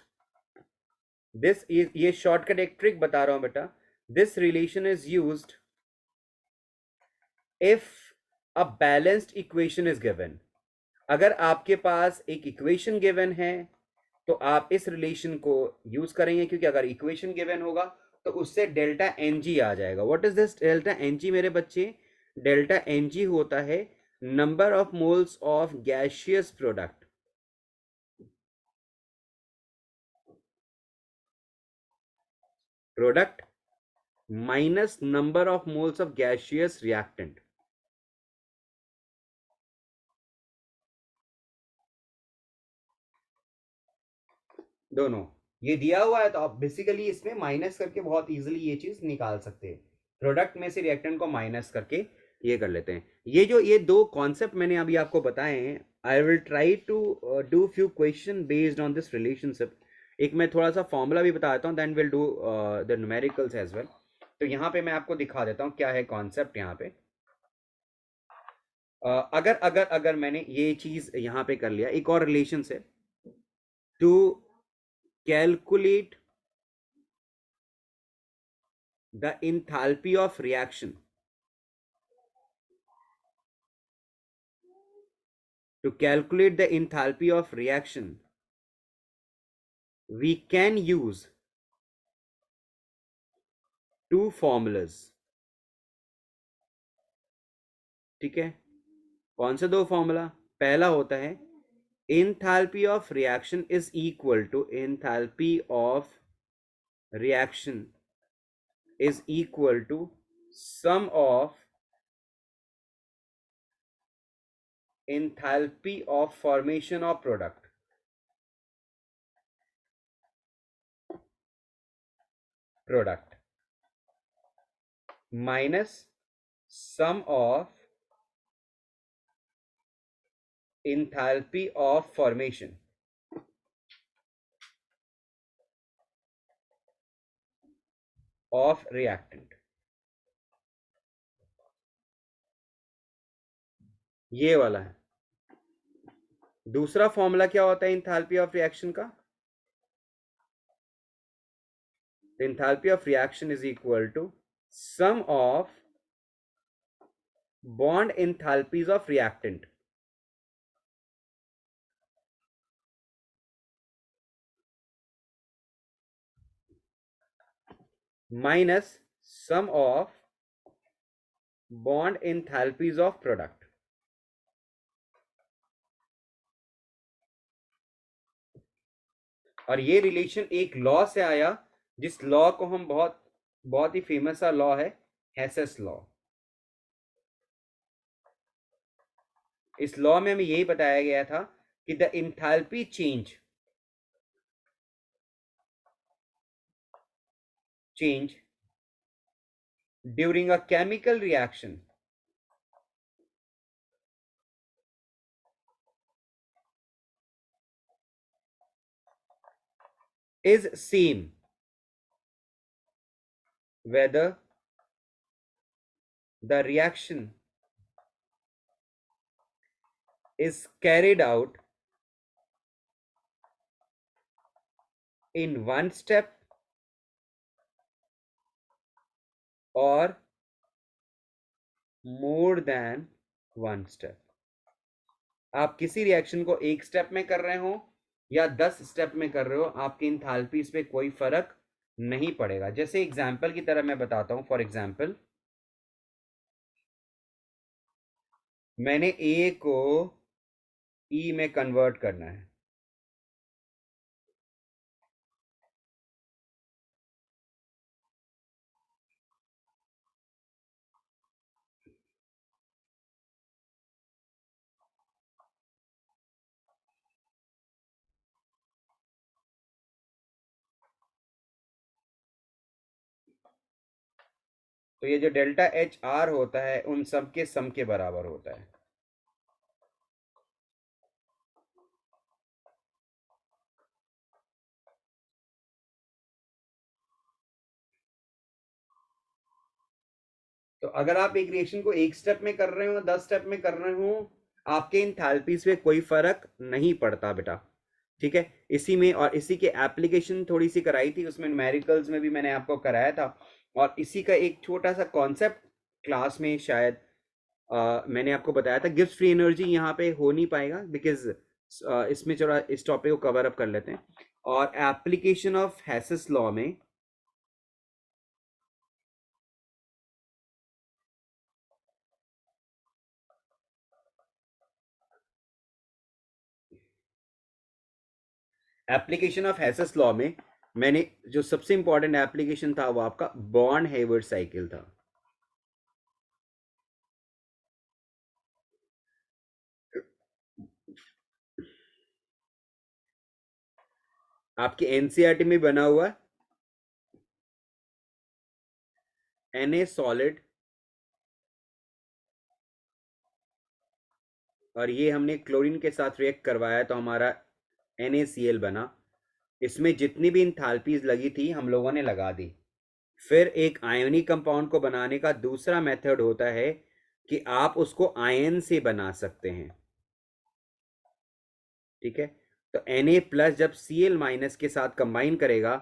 this is, ये शॉर्टकट एक ट्रिक बता रहा हूं बेटा, this relation is used if a balanced equation is given. अगर आपके पास एक इक्वेशन गिवन है तो आप इस रिलेशन को यूज करेंगे, क्योंकि अगर इक्वेशन गिवन होगा तो उससे डेल्टा एन जी आ जाएगा। What is this delta N G मेरे बच्चे, डेल्टा एन जी होता है number of moles of gaseous product, product minus number of moles of gaseous reactant. दोनों ये दिया हुआ है, तो आप बेसिकली इसमें माइनस करके बहुत इजीली ये चीज निकाल सकते हैं, प्रोडक्ट में से रिएक्टेंट को माइनस करके ये कर लेते हैं। ये जो ये दो कॉन्सेप्ट मैंने अभी आपको बताए हैं, I will try to do few question based on this relationship. एक मैं थोड़ा सा फॉर्मूला भी बता देता हूँ, then will do the numericals as well. तो यहाँ पे मैं आपको दिखा देता हूँ क्या है कॉन्सेप्ट यहाँ पे। अगर अगर अगर मैंने ये चीज यहाँ पे कर लिया, एक और रिलेशन से, to calculate the enthalpy of reaction, to calculate the enthalpy of reaction we can use two formulas, ठीक है। कौन से दो फॉर्मूला, पहला होता है enthalpy of reaction is equal to enthalpy of reaction is equal to sum of enthalpy of formation of product minus sum of enthalpy of formation of reactant. ये वाला है. दूसरा फॉर्मूला क्या होता है एंथैल्पी ऑफ रिएक्शन का? Enthalpy of reaction is equal to sum of bond enthalpies of reactant minus sum of bond enthalpies of product. और ये रिलेशन एक लॉ से आया, जिस लॉ को हम बहुत ही फेमस सा लॉ है, हेसेस लॉ. इस लॉ में हमें यही बताया गया था कि the enthalpy change during a chemical reaction is same whether the reaction is carried out in one step or more than one step. आप किसी रिएक्शन को एक स्टेप में कर रहे हो या 10 स्टेप में कर रहे हो, आपकी एंथैल्पीज पे कोई फर्क नहीं पड़ेगा. जैसे एग्जांपल की तरह मैं बताता हूं. फॉर एग्जांपल, मैंने ए को ई में कन्वर्ट करना है. तो ये जो डेल्टा एच आर होता है उन सब के सम के बराबर होता है. तो अगर आप एक रिएक्शन को एक स्टेप में कर रहे हो, 10 स्टेप में कर रहे हो, आपके एंथैल्पीज पे कोई फर्क नहीं पड़ता बेटा. ठीक है. इसी में और इसी के एप्लीकेशन थोड़ी सी कराई थी, उसमें न्यूमेरिकल्स में भी मैंने आपको कराया था. और इसी का एक छोटा सा कॉन्सेप्ट क्लास में शायद मैंने आपको बताया था. गिब्स फ्री एनर्जी यहाँ पे हो नहीं पाएगा बिकॉज इसमें थोड़ा इस टॉपिक को कवर अप कर लेते हैं. और एप्लीकेशन ऑफ हेसेस लॉ में मैंने जो सबसे इंपॉर्टेंट एप्लीकेशन था वो आपका बॉर्न हेवर्ड साइकिल था. आपके एनसीईआरटी में बना हुआ Na सॉलिड, और ये हमने क्लोरीन के साथ रिएक्ट करवाया तो हमारा NaCl बना. इसमें जितनी भी एंथैल्पीज लगी थी हम लोगों ने लगा दी. फिर एक आयोनिक कंपाउंड को बनाने का दूसरा मेथड होता है कि आप उसको आयन से बना सकते हैं. ठीक है. तो Na प्लस जब Cl माइनस के साथ कंबाइन करेगा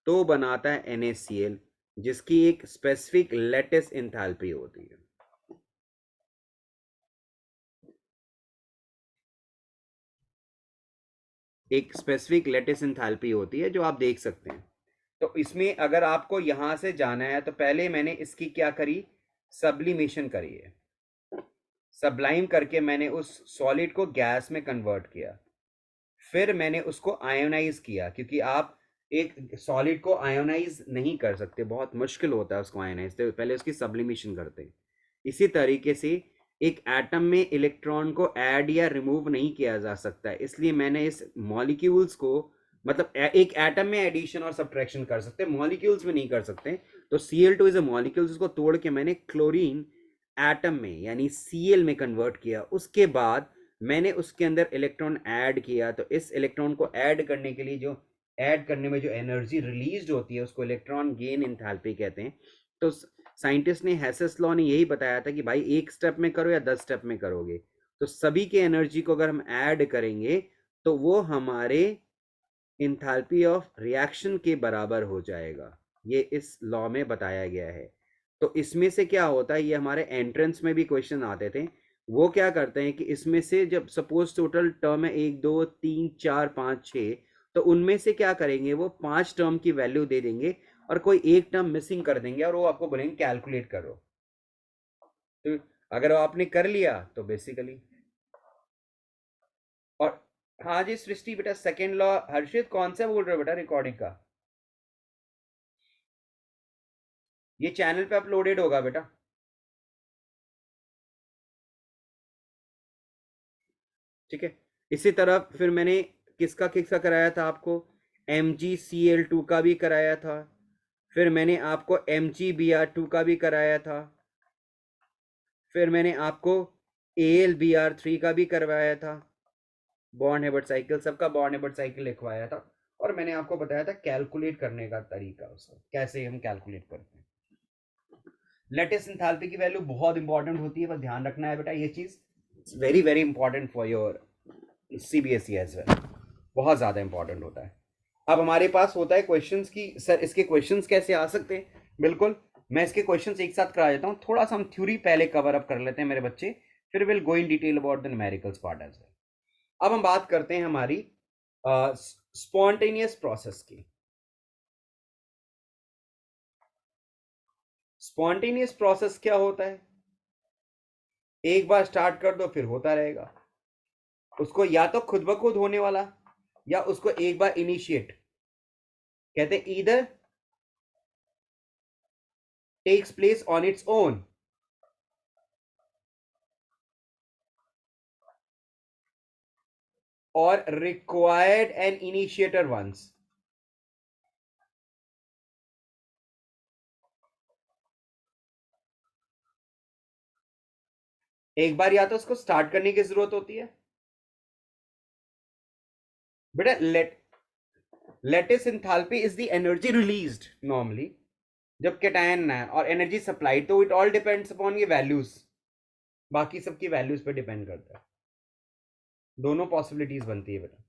तो बनाता है NaCl, जिसकी एक स्पेसिफिक लेटिस एंथैल्पी होती है. एक स्पेसिफिक लेटिस एंथैल्पी होती है जो आप देख सकते हैं. तो इसमें अगर आपको यहां से जाना है तो पहले मैंने इसकी क्या करी, सब्लिमेशन करी है. सब्लाइम करके मैंने उस सॉलिड को गैस में कन्वर्ट किया. फिर मैंने उसको आयोनाइज किया, क्योंकि आप एक सॉलिड को आयोनाइज नहीं कर सकते, बहुत मुश्किल होता है उसको आयोनाइज. तो पहले उसकी सब्लिमेशन करते हैं. इसी तरीके से एक एटम में इलेक्ट्रॉन को ऐड या रिमूव नहीं किया जा सकता है, इसलिए मैंने इस मॉलिक्यूल्स को, मतलब एक एटम में एडिशन और सब्ट्रैक्शन कर सकते हैं, मॉलिक्यूल्स में नहीं कर सकते। तो Cl2 इज अ मॉलिक्यूल्स, उसको तोड़ के मैंने क्लोरीन एटम में यानी Cl में कन्वर्ट किया। उसके बाद मैंने उसके अंदर इलेक्ट्रॉन ऐड किया, तो इस इलेक्ट्रॉन को ऐड करने के लिए जो ऐड करने में जो एनर्जी रिलीज होती है उसको इलेक्ट्रॉन गेन इंथैल्पी कहते हैं। तो साइंटिस्ट ने, हेसेस लॉ ने यही बताया था कि भाई एक स्टेप में करो या 10 स्टेप में करोगे, तो सभी के एनर्जी को अगर हम ऐड करेंगे तो वो हमारे इंथैल्पी ऑफ रिएक्शन के बराबर हो जाएगा। ये इस लॉ में बताया गया है। तो इसमें से क्या होता है, ये हमारे एंट्रेंस में भी क्वेश्चन आते थे। वो क्या करते हैं कि इसमें से जब सपोज टोटल टर्म है 1 2 3 4 5 6, तो उनमें से क्या करेंगे, वो 5 टर्म की वैल्यू दे देंगे और कोई एक टर्म मिसिंग कर देंगे और वो आपको बोलेंगे कैलकुलेट करो। तो अगर आपने कर लिया तो बेसिकली, और हाँ जी सृष्टि बेटा, सेकेंड लॉ हर्षित कौन सा बोल रहे हो बेटा रिकॉर्डिंग का? ये चैनल पे अपलोडेड होगा बेटा। ठीक है। इसी तरह फिर मैंने किसका किसका कराया था आपको, MgCl2 का भी कराया था, फिर मैंने आपको MgBr2 का भी कराया था, फिर मैंने आपको AlBr3 का भी करवाया था, बॉर्न हेबर्ट साइकिल, सबका बॉर्न हेबर्ट साइकिल लिखवाया था। और मैंने आपको बताया था कैलकुलेट करने का तरीका, उसका कैसे हम कैलकुलेट करते हैं। लेटेस्ट इंथैल्पी की वैल्यू बहुत इंपॉर्टेंट होती है, बस ध्यान रखना है बेटा ये चीज, very very important for your CBSE as well, बहुत ज़्यादा इंपॉर्टेंट होता है। अब हमारे पास होता है क्वेश्चंस की, सर इसके क्वेश्चंस कैसे आ सकते हैं। बिल्कुल, मैं इसके क्वेश्चंस एक साथ करा देता हूँ, थोड़ा सा हम थ्योरी पहले कवर अप कर लेते हैं मेरे बच्चे, फिर will go in detail about the numericals part as well. अब हम बात करते हैं हमारी स्पॉन्टेनियस प्रोसेस की। स्पॉन्टेनियस प्रोसेस क्या होता है, एक बार स्टार्ट कर दो फिर होता रहेगा। उसको या तो खुद ब खुद होने वाला, या उसको एक बार इनिशिएट कहते हैं, either takes place on its own or required an initiator once। एक बार या तो उसको स्टार्ट करने की जरूरत होती है बेटा, lattice enthalpy is the energy released normally जब कैटायन है, और एनर्जी सप्लाई, तो इट ऑल डिपेंड्स अपॉन ये वैल्यूज, बाकी सबकी वैल्यूज पे डिपेंड करता है। दोनों पॉसिबिलिटीज बनती है बेटा।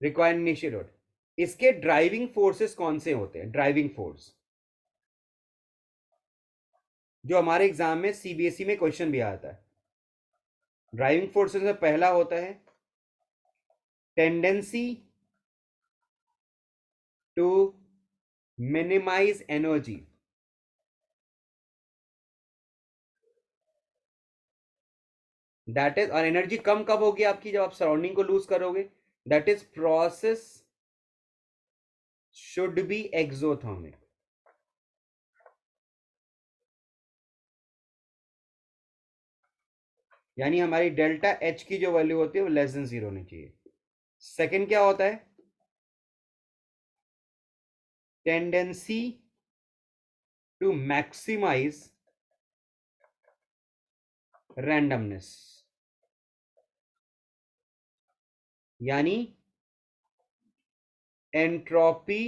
रिक्वायर्ड इनिशिएटर, इसके ड्राइविंग फोर्सेस कौन से होते हैं, ड्राइविंग फोर्स जो हमारे एग्जाम में CBSE में क्वेश्चन भी आता है। ड्राइविंग फोर्सेस में पहला होता है tendency to minimize energy. That is, और एनर्जी कम कब होगी आपकी, जब आप सराउंडिंग को लूज करोगे। That is process should be exothermic. यानी हमारी डेल्टा एच की जो वैल्यू होती है वो लेस देन 0 होनी चाहिए। सेकंड क्या होता है, टेंडेंसी टू मैक्सिमाइज रैंडमनेस। यानी एंट्रोपी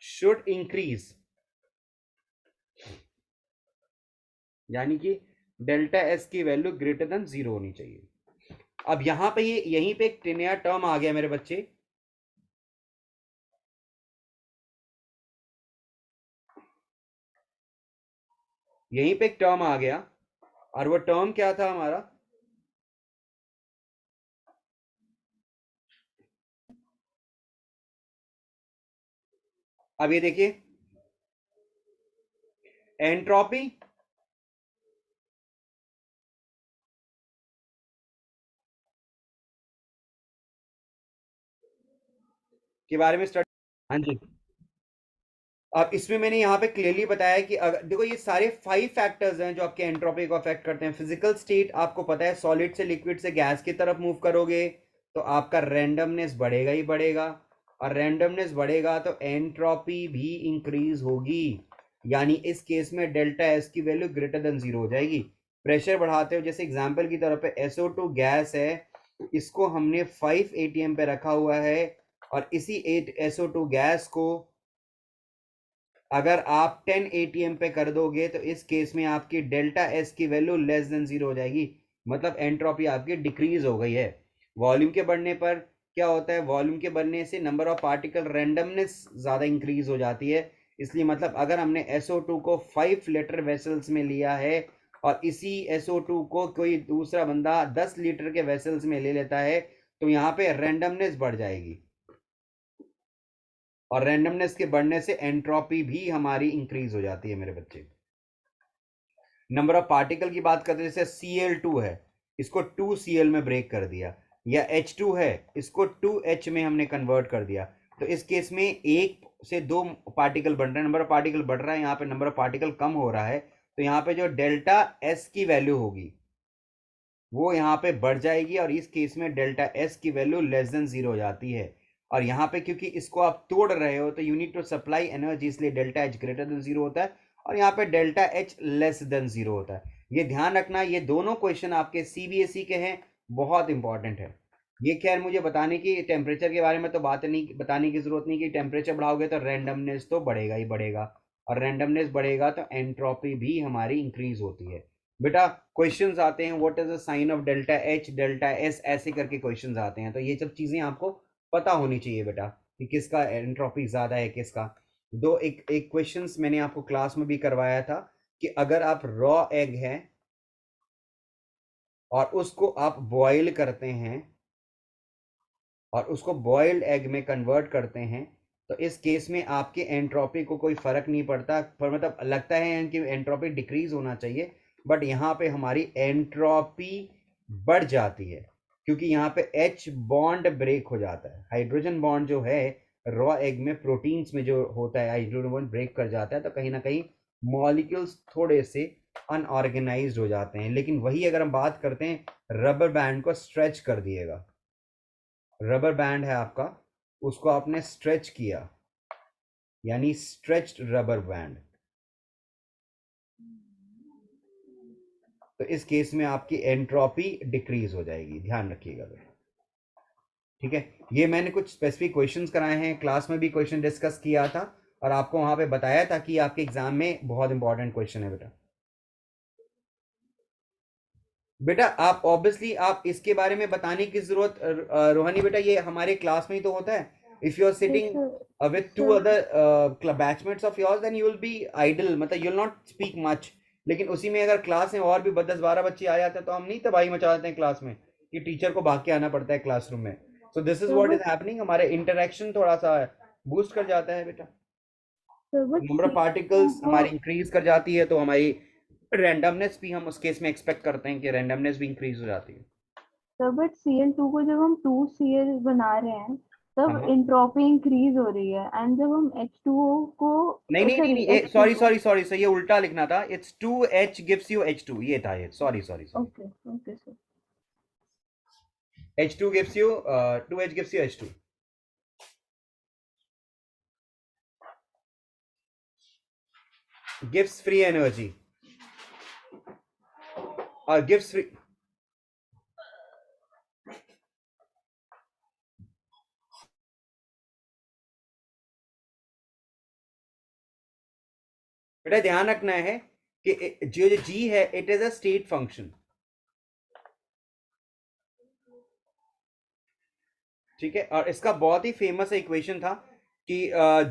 शुड इंक्रीज, यानी कि डेल्टा एस की वैल्यू ग्रेटर देन 0 होनी चाहिए। अब यहां पे ये, यहीं पे एक नया टर्म आ गया मेरे बच्चे, यहीं पे एक टर्म आ गया, और वो टर्म क्या था हमारा, अब ये देखिए, एंट्रोपी के बारे में स्टडी। हाँ जी, अब इसमें मैंने यहाँ पे क्लियरली बताया कि अगर देखो ये सारे 5 फैक्टर्स हैं जो आपके एंट्रोपी को अफेक्ट करते हैं। फिजिकल स्टेट आपको पता है, सॉलिड से लिक्विड से गैस की तरफ मूव करोगे तो आपका रैंडमनेस बढ़ेगा ही बढ़ेगा, और रैंडमनेस बढ़ेगा तो एंट्रोपी भी इंक्रीज होगी। यानी इस केस में डेल्टा एस की वैल्यू ग्रेटर देन 0 हो जाएगी। प्रेशर बढ़ाते हो, जैसे एग्जांपल की तरफ पे SO2 गैस है, इसको हमने 5 ATM पे रखा हुआ है, और इसी 8 SO2 गैस को अगर आप 10 ATM पे कर दोगे तो इस केस में आपकी डेल्टा एस की वैल्यू लेस देन 0 हो जाएगी, मतलब एंट्रोपी आपकी डिक्रीज हो गई है। वॉल्यूम के बढ़ने पर क्या होता है, वॉल्यूम के बढ़ने से नंबर ऑफ पार्टिकल रैंडमनेस ज़्यादा इंक्रीज हो जाती है। इसलिए मतलब अगर हमने SO2 को 5 लीटर वेसल्स में लिया है और इसी SO2 को कोई दूसरा बंदा 10 लीटर के वेसल्स में ले लेता है तो यहाँ पे रैंडमनेस बढ़ जाएगी, और रैंडमनेस के बढ़ने से एंट्रोपी भी हमारी इंक्रीज हो जाती है मेरे बच्चे। नंबर ऑफ पार्टिकल की बात करते हैं, जैसे Cl2 है, इसको 2Cl में ब्रेक कर दिया, या H2 है, इसको 2H में हमने कन्वर्ट कर दिया, तो इस केस में 1 से 2 पार्टिकल बढ़ रहे हैं, नंबर ऑफ पार्टिकल बढ़ रहा है, यहाँ पे नंबर ऑफ पार्टिकल कम हो रहा है, तो यहाँ पे जो डेल्टा एस की वैल्यू होगी वो यहाँ पे बढ़ जाएगी, और इस केस में डेल्टा एस की वैल्यू लेस देन 0 हो जाती है। और यहाँ पे क्योंकि इसको आप तोड़ रहे हो तो यूनिट टू सप्लाई एनर्जी, इसलिए डेल्टा एच ग्रेटर देन 0 होता है, और यहाँ पे डेल्टा एच लेस देन 0 होता है। ये ध्यान रखना, ये दोनों क्वेश्चन आपके CBSE के हैं, बहुत इंपॉर्टेंट है ये। खैर मुझे बताने की टेम्परेचर के बारे में तो बात नहीं, बताने की जरूरत नहीं कि टेम्परेचर बढ़ाओगे तो रैंडमनेस तो बढ़ेगा ही बढ़ेगा, और रैंडमनेस बढ़ेगा तो एंट्रोपी भी हमारी इंक्रीज होती है। बेटा क्वेश्चंस आते हैं, what is the sign of delta H, delta S, ऐसे करके क्वेश्चंस आते हैं, तो ये सब चीजें आपको पता होनी चाहिए बेटा कि किसका एंट्रोपी ज्यादा है किसका। दो एक एक क्वेश्चंस मैंने आपको क्लास में भी करवाया था कि अगर आप रॉ एग है और उसको आप बॉयल करते हैं और उसको बॉइल्ड एग में कन्वर्ट करते हैं तो इस केस में आपके एंट्रोपी को कोई फर्क नहीं पड़ता, पर मतलब लगता है कि एंट्रोपी डिक्रीज होना चाहिए, बट यहाँ पे हमारी एंट्रोपी बढ़ जाती है, क्योंकि यहाँ पे H बॉन्ड ब्रेक हो जाता है। हाइड्रोजन बॉन्ड जो है रॉ एग में प्रोटीन्स में जो होता है, हाइड्रोजन बॉन्ड ब्रेक कर जाता है, तो कहीं ना कहीं मॉलिक्यूल्स थोड़े से अनऑर्गेनाइज्ड हो जाते हैं। लेकिन वही अगर हम बात करते हैं, रबर बैंड को स्ट्रेच कर दिएगा, रबर बैंड है आपका, उसको आपने स्ट्रेच किया, यानी स्ट्रेच्ड रबर बैंड, तो इस केस में आपकी एंट्रोपी डिक्रीज हो जाएगी, ध्यान रखिएगा बेटा। ठीक है, ये मैंने कुछ स्पेसिफिक क्वेश्चंस कराए हैं, क्लास में भी क्वेश्चन डिस्कस किया था और आपको वहां पे बताया था कि आपके एग्जाम में बहुत इंपॉर्टेंट क्वेश्चन है बेटा। बेटा आप ऑब्वियसली आप इसके बारे में बताने की जरूरत, रोहानी बेटा ये हमारे क्लास में ही तो होता है। If you are sitting with two other batchmates of yours then you will be idle, मतलब you will not speak much। लेकिन उसी में अगर क्लास में और भी 10-12 बच्चे आ जाते हैं तो हम नहीं तबाही मचा देते हैं क्लास में कि टीचर को भाग के आना पड़ता है क्लासरूम में। So this is what is happening, हमारे इंटरेक्शन थोड़ा सा बूस्ट कर जाता है बेटा, नंबर ऑफ पार्टिकल्स हमारी इंक्रीज कर जाती है, तो हमारी रैंडमनेस भी हम उस केस में एक्सपेक्ट करते हैं कि रैंडमनेस भी इंक्रीज हो जाती है। तो बट Cl2 को जब हम 2Cl बना रहे हैं तब हाँ। एंट्रोपी इंक्रीज हो रही है, एंड जब हम H2O को नहीं नहीं नहीं सॉरी नहीं, H2 sorry sorry sorry sir, ये उल्टा लिखना था, it's 2H gives you H2, ये था ये, sorry sorry sorry, okay okay sir H2 gives you 2H gives you H2। gives free energy or gives free, बेटा ध्यान रखना है कि जो G है it is a state function, ठीक है, और इसका बहुत ही फेमस इक्वेशन था कि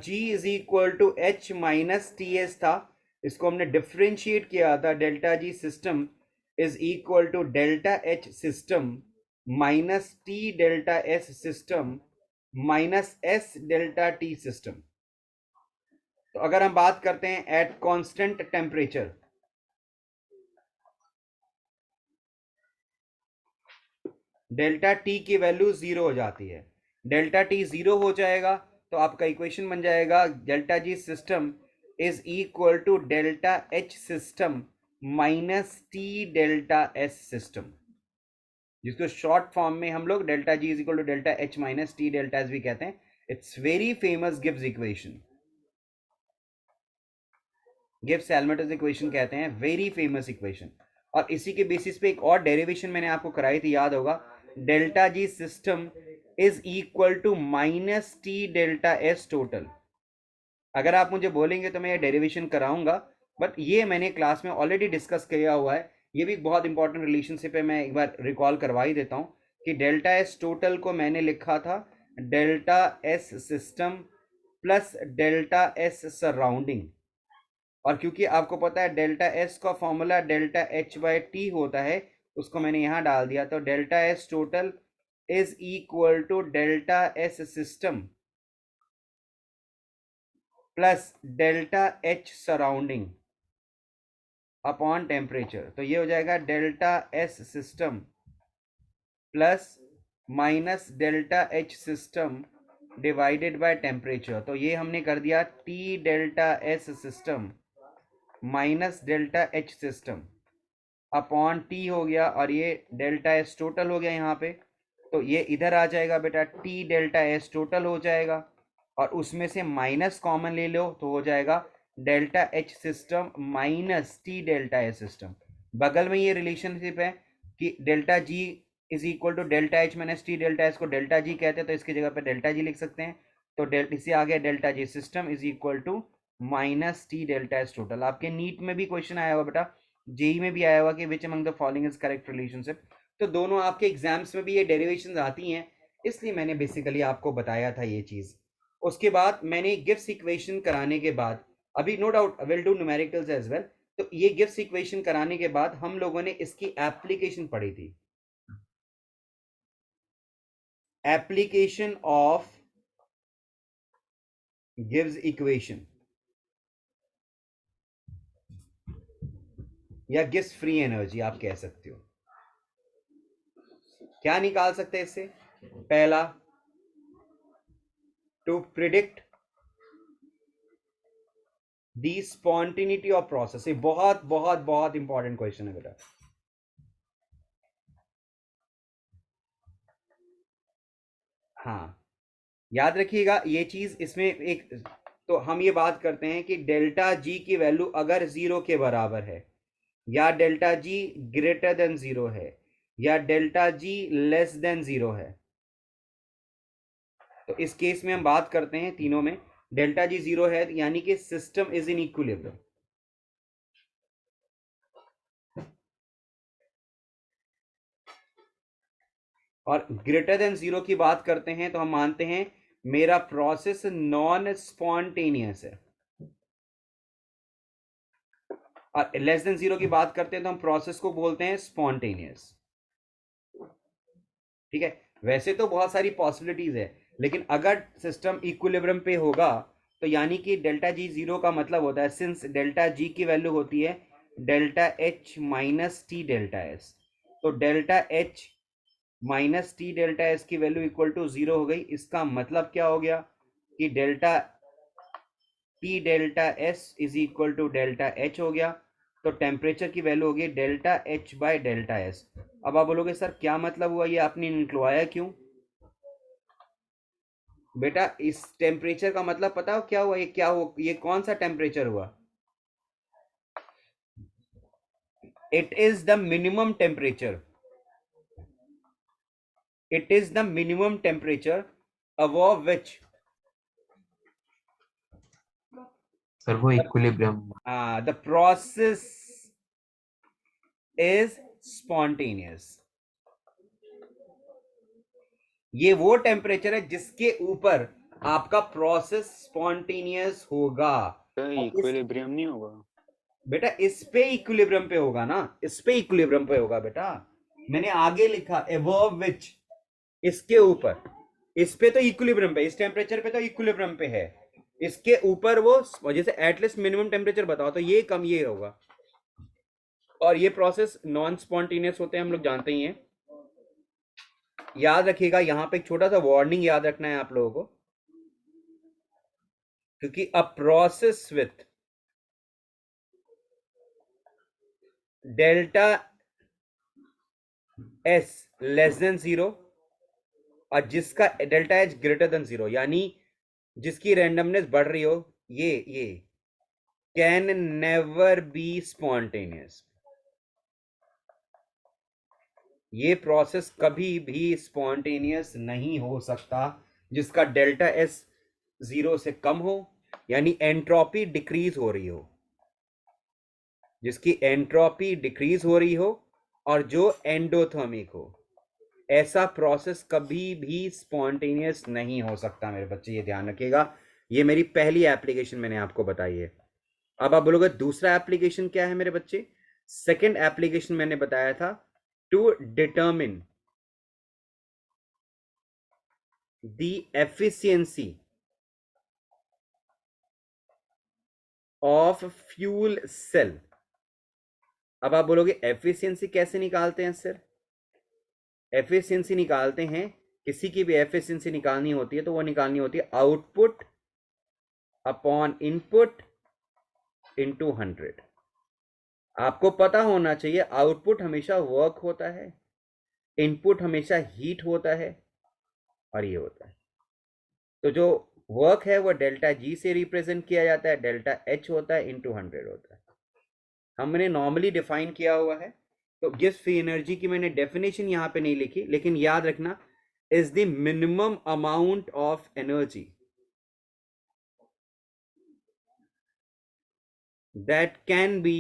G is equal to H minus TS था, इसको हमने डिफ्रेंशिएट किया था, delta G system is equal to delta H system minus T delta S system minus S delta T system. तो अगर हम बात करते हैं at constant temperature, delta T की वैल्यू 0 हो जाती है, डेल्टा टी 0 हो जाएगा तो आपका इक्वेशन बन जाएगा delta G system is equal to delta H system minus T delta S system, जिसको शॉर्ट फॉर्म में हम लोग delta G is equal to delta H minus T delta S भी कहते हैं. It's very famous Gibbs equation, Gibbs Helmholtz equation कहते हैं, वेरी फेमस इक्वेशन. और इसी के बेसिस पे एक और डेरिवेशन मैंने आपको कराई थी, याद होगा, delta G system is equal to minus T delta S total. अगर आप मुझे बोलेंगे तो मैं ये डेरिवेशन कराऊंगा, बट ये मैंने क्लास में ऑलरेडी डिस्कस किया हुआ है. ये भी बहुत इंपॉर्टेंट रिलेशनशिप है, मैं एक बार रिकॉल करवा ही देता हूँ कि डेल्टा एस टोटल को मैंने लिखा था delta S system plus delta S surrounding. और क्योंकि आपको पता है डेल्टा एस का formula delta H by T होता है, उसको मैंने यहाँ डाल दिया. तो delta S total is equal to delta S system plus delta H surrounding upon temperature. तो ये हो जाएगा delta S system plus minus delta H system divided by temperature. तो ये हमने कर दिया T delta S system minus delta H system upon T हो गया, और ये डेल्टा एस टोटल हो गया यहाँ पे. तो ये इधर आ जाएगा बेटा, टी डेल्टा एस टोटल हो जाएगा, और उसमें से माइनस कॉमन ले लो तो हो जाएगा delta H system minus T delta S system. बगल में ये रिलेशनशिप है कि delta G is equal to delta H minus T delta S को डेल्टा जी कहते हैं, तो इसकी जगह पे डेल्टा जी लिख सकते हैं. तो इससे आ गया delta G system is equal to minus T delta S total. आपके नीट में भी क्वेश्चन आया हुआ बेटा, जेई में भी आया हुआ कि which among the following is correct relationship. तो दोनों आपके एग्जाम्स में भी ये डेरिवेशंस आती हैं, इसलिए मैंने बेसिकली आपको बताया था ये चीज़. उसके बाद मैंने गिब्स इक्वेशन कराने के बाद, अभी no doubt will do numericals as well, तो ये गिब्स इक्वेशन कराने के बाद हम लोगों ने इसकी एप्लीकेशन पढ़ी थी. एप्लीकेशन ऑफ गिब्स इक्वेशन या गिब्स फ्री एनर्जी आप कह सकते हो. क्या निकाल सकते हैं इससे? पहला, to predict the spontaneity of process. ये बहुत बहुत बहुत इंपॉर्टेंट क्वेश्चन है बेटा. हाँ, याद रखिएगा ये चीज इसमें एक. तो हम ये बात करते हैं कि डेल्टा जी की वैल्यू अगर 0 के बराबर है, या डेल्टा जी ग्रेटर देन 0 है, या डेल्टा जी लेस देन 0 है, तो इस केस में हम बात करते हैं तीनों में डेल्टा जी 0 है यानी कि सिस्टम इज इन इक्विलिब्रियम. और ग्रेटर देन 0 की बात करते हैं तो हम मानते हैं मेरा प्रोसेस नॉन स्पॉन्टेनियस है. और लेस देन 0 की बात करते हैं तो हम प्रोसेस को बोलते हैं स्पॉन्टेनियस. ठीक है, वैसे तो बहुत सारी पॉसिबिलिटीज है, लेकिन अगर सिस्टम इक्विलिब्रियम पे होगा तो यानी कि डेल्टा जी 0 का मतलब होता है, सिंस डेल्टा जी की वैल्यू होती है delta H minus T delta S, तो delta H minus T delta S की वैल्यू इक्वल टू 0 हो गई. इसका मतलब क्या हो गया कि delta T delta S is equal to delta H हो गया. तो टेम्परेचर की वैल्यू होगी delta H by delta S. अब आप बोलोगे सर क्या मतलब हुआ, ये आपने निकलवाया क्यों? बेटा इस टेम्परेचर का मतलब पता हो क्या हुआ, ये क्या हुआ, ये कौन सा टेम्परेचर हुआ? It is the minimum temperature. It is the minimum temperature above which sir वो equilibrium. the process is spontaneous. ये वो टेम्परेचर है जिसके ऊपर आपका प्रोसेस स्पॉन्टेनियस होगा. इक्विलिब्रियम नहीं होगा बेटा, इस पे इक्विलिब्रियम पे होगा ना, इस पे इक्विलिब्रियम पे होगा बेटा. मैंने आगे लिखा above which, इसके ऊपर, इस पे तो इक्विलिब्रियम पे, इस टेम्परेचर पे तो इक्विलिब्रियम पे है, इसके ऊपर वो जैसे एटलीस्ट मिनिमम टेम्परेचर बताओ तो ये कम ये होगा. और ये प्रोसेस नॉन स्पॉन्टेनियस होते हैं, हम लोग जानते ही हैं. याद रखिएगा यहाँ पे एक छोटा सा वार्निंग याद रखना है आप लोगों को क्योंकि a process with delta S less than 0 और जिसका डेल्टा एच ग्रेटर देन 0, यानी जिसकी रैंडमनेस बढ़ रही हो, ये कैन नेवर बी स्पॉन्टेनियस। ये प्रोसेस कभी भी स्पॉन्टेनियस नहीं हो सकता जिसका डेल्टा एस 0 से कम हो, यानी एंट्रोपी डिक्रीज हो रही हो, जिसकी एंट्रोपी डिक्रीज हो रही हो और जो एंडोथर्मिक हो। ऐसा प्रोसेस कभी भी स्पॉन्टेनियस नहीं हो सकता मेरे बच्चे, ये ध्यान रखिएगा। ये मेरी पहली एप्लीकेशन मैंने आपको बताई है। अब आप बोलोगे दूसरा एप्लीकेशन क्या है मेरे बच्चे? सेकंड एप्लीकेशन मैंने बताया था to determine the efficiency of fuel cell. अब आप बोलोगे एफिशिएंसी कैसे निकालते हैं सर? एफिशिएंसी निकालते हैं, किसी की भी एफिशिएंसी निकालनी होती है तो वो निकालनी होती है आउटपुट अपॉन इनपुट इनटू 100। आपको पता होना चाहिए आउटपुट हमेशा वर्क होता है, इनपुट हमेशा हीट होता है, और ये होता है। तो जो वर्क है वो डेल्टा जी से रिप्रेजेंट किया जाता है, डेल्टा एच होता है इनटू 100 होता है। हमने नॉर्मली डिफाइन किया हुआ है, तो गिव्स फ्री एनर्जी की मैंने डेफिनेशन यहाँ पे नहीं लिखी, लेकिन याद रखना is the minimum amount of energy that can be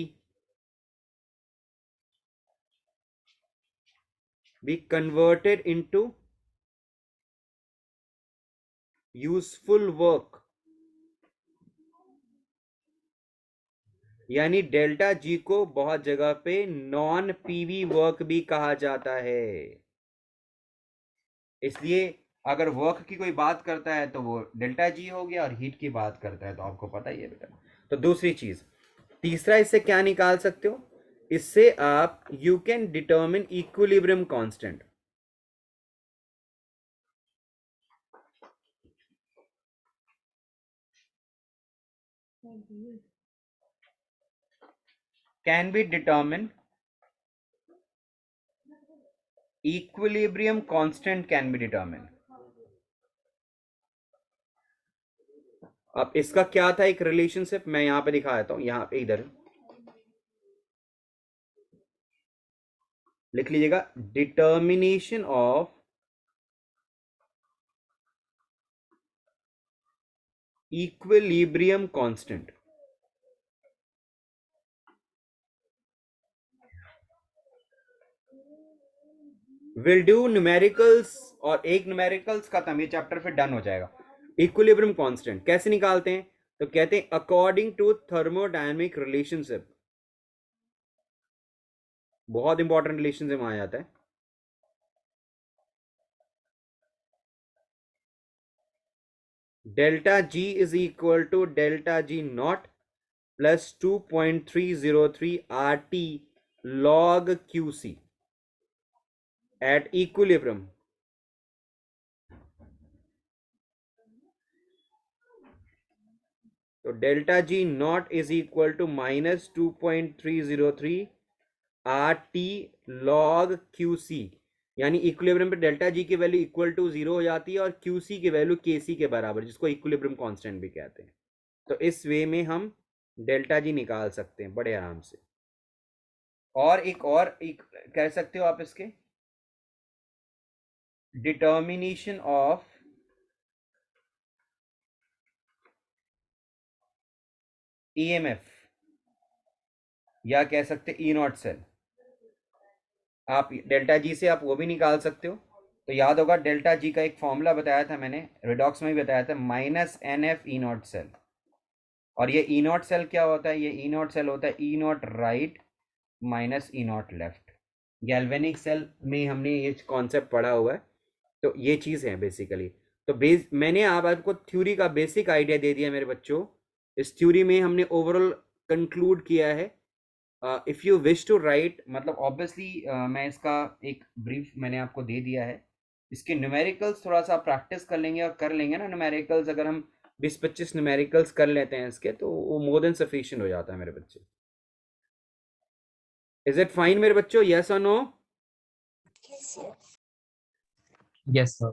converted into useful work, यानी डेल्टा जी को बहुत जगह पे नॉन पीवी वर्क भी कहा जाता है। इसलिए अगर वर्क की कोई बात करता है तो वो डेल्टा जी हो गया, और हीट की बात करता है तो आपको पता ही है बेटा। तो दूसरी चीज, तीसरा इससे क्या निकाल सकते हो? इससे आप you can determine equilibrium constant. Can be determine equilibrium constant can be determine. अब इसका क्या था एक रिलेशनशिप, मैं यहां पे दिखा देता हूं, यहां पे इधर लिख लीजिएगा, determination of equilibrium constant. Will do numericals, और एक न्यूमेरिकल्स का ये चैप्टर फिर डन हो जाएगा। इक्विलिब्रियम कांस्टेंट कैसे निकालते हैं? तो कहते हैं अकॉर्डिंग टू थर्मोडायनेमिक रिलेशनशिप। बहुत इंपॉर्टेंट रिलेशनशिप आ जाता है। Delta G is equal to delta G naught plus 2.303 RT log QC at equilibrium। तो delta G naught is equal to minus 2.303 RT log QC, यानी इक्विलिब्रियम पे डेल्टा जी की वैल्यू इक्वल टू 0 हो जाती है और QC की वैल्यू KC के बराबर, जिसको इक्विलिब्रियम कांस्टेंट भी कहते हैं। तो इस वे में हम डेल्टा जी निकाल सकते हैं बड़े आराम से। और एक कह सकते हो आप इसके, डिटर्मिनेशन ऑफ EMF, या कह सकते ई नॉट सेल। आप डेल्टा जी से आप वो भी निकाल सकते हो। तो याद होगा डेल्टा जी का एक फॉर्मूला बताया था मैंने, रिडॉक्स में भी बताया था, -NF ई नॉट सेल। और ये ई नॉट सेल क्या होता है? ये ई नॉट सेल होता है E naught right minus E naught left. Galvanic cell में हमने ये कॉन्सेप्ट पढ़ा हुआ है। तो ये चीज़ है बेसिकली। तो मैंने आपको थ्योरी का बेसिक आइडिया दे दिया मेरे बच्चों। इस थ्योरी में हमने ओवरऑल कंक्लूड किया है। If you wish to write, मतलब ऑब्वियसली मैं इसका एक ब्रीफ मैंने आपको दे दिया है। इसके न्यूमेरिकल्स थोड़ा सा प्रैक्टिस कर लेंगे, और कर लेंगे ना न्यूमेरिकल्स, अगर हम 20-25 न्यूमेरिकल्स कर लेते हैं इसके, तो वो मोर देन सफिशिएंट हो जाता है मेरे बच्चे। इज इट फाइन मेरे बच्चों, यस और नो? Yes, sir.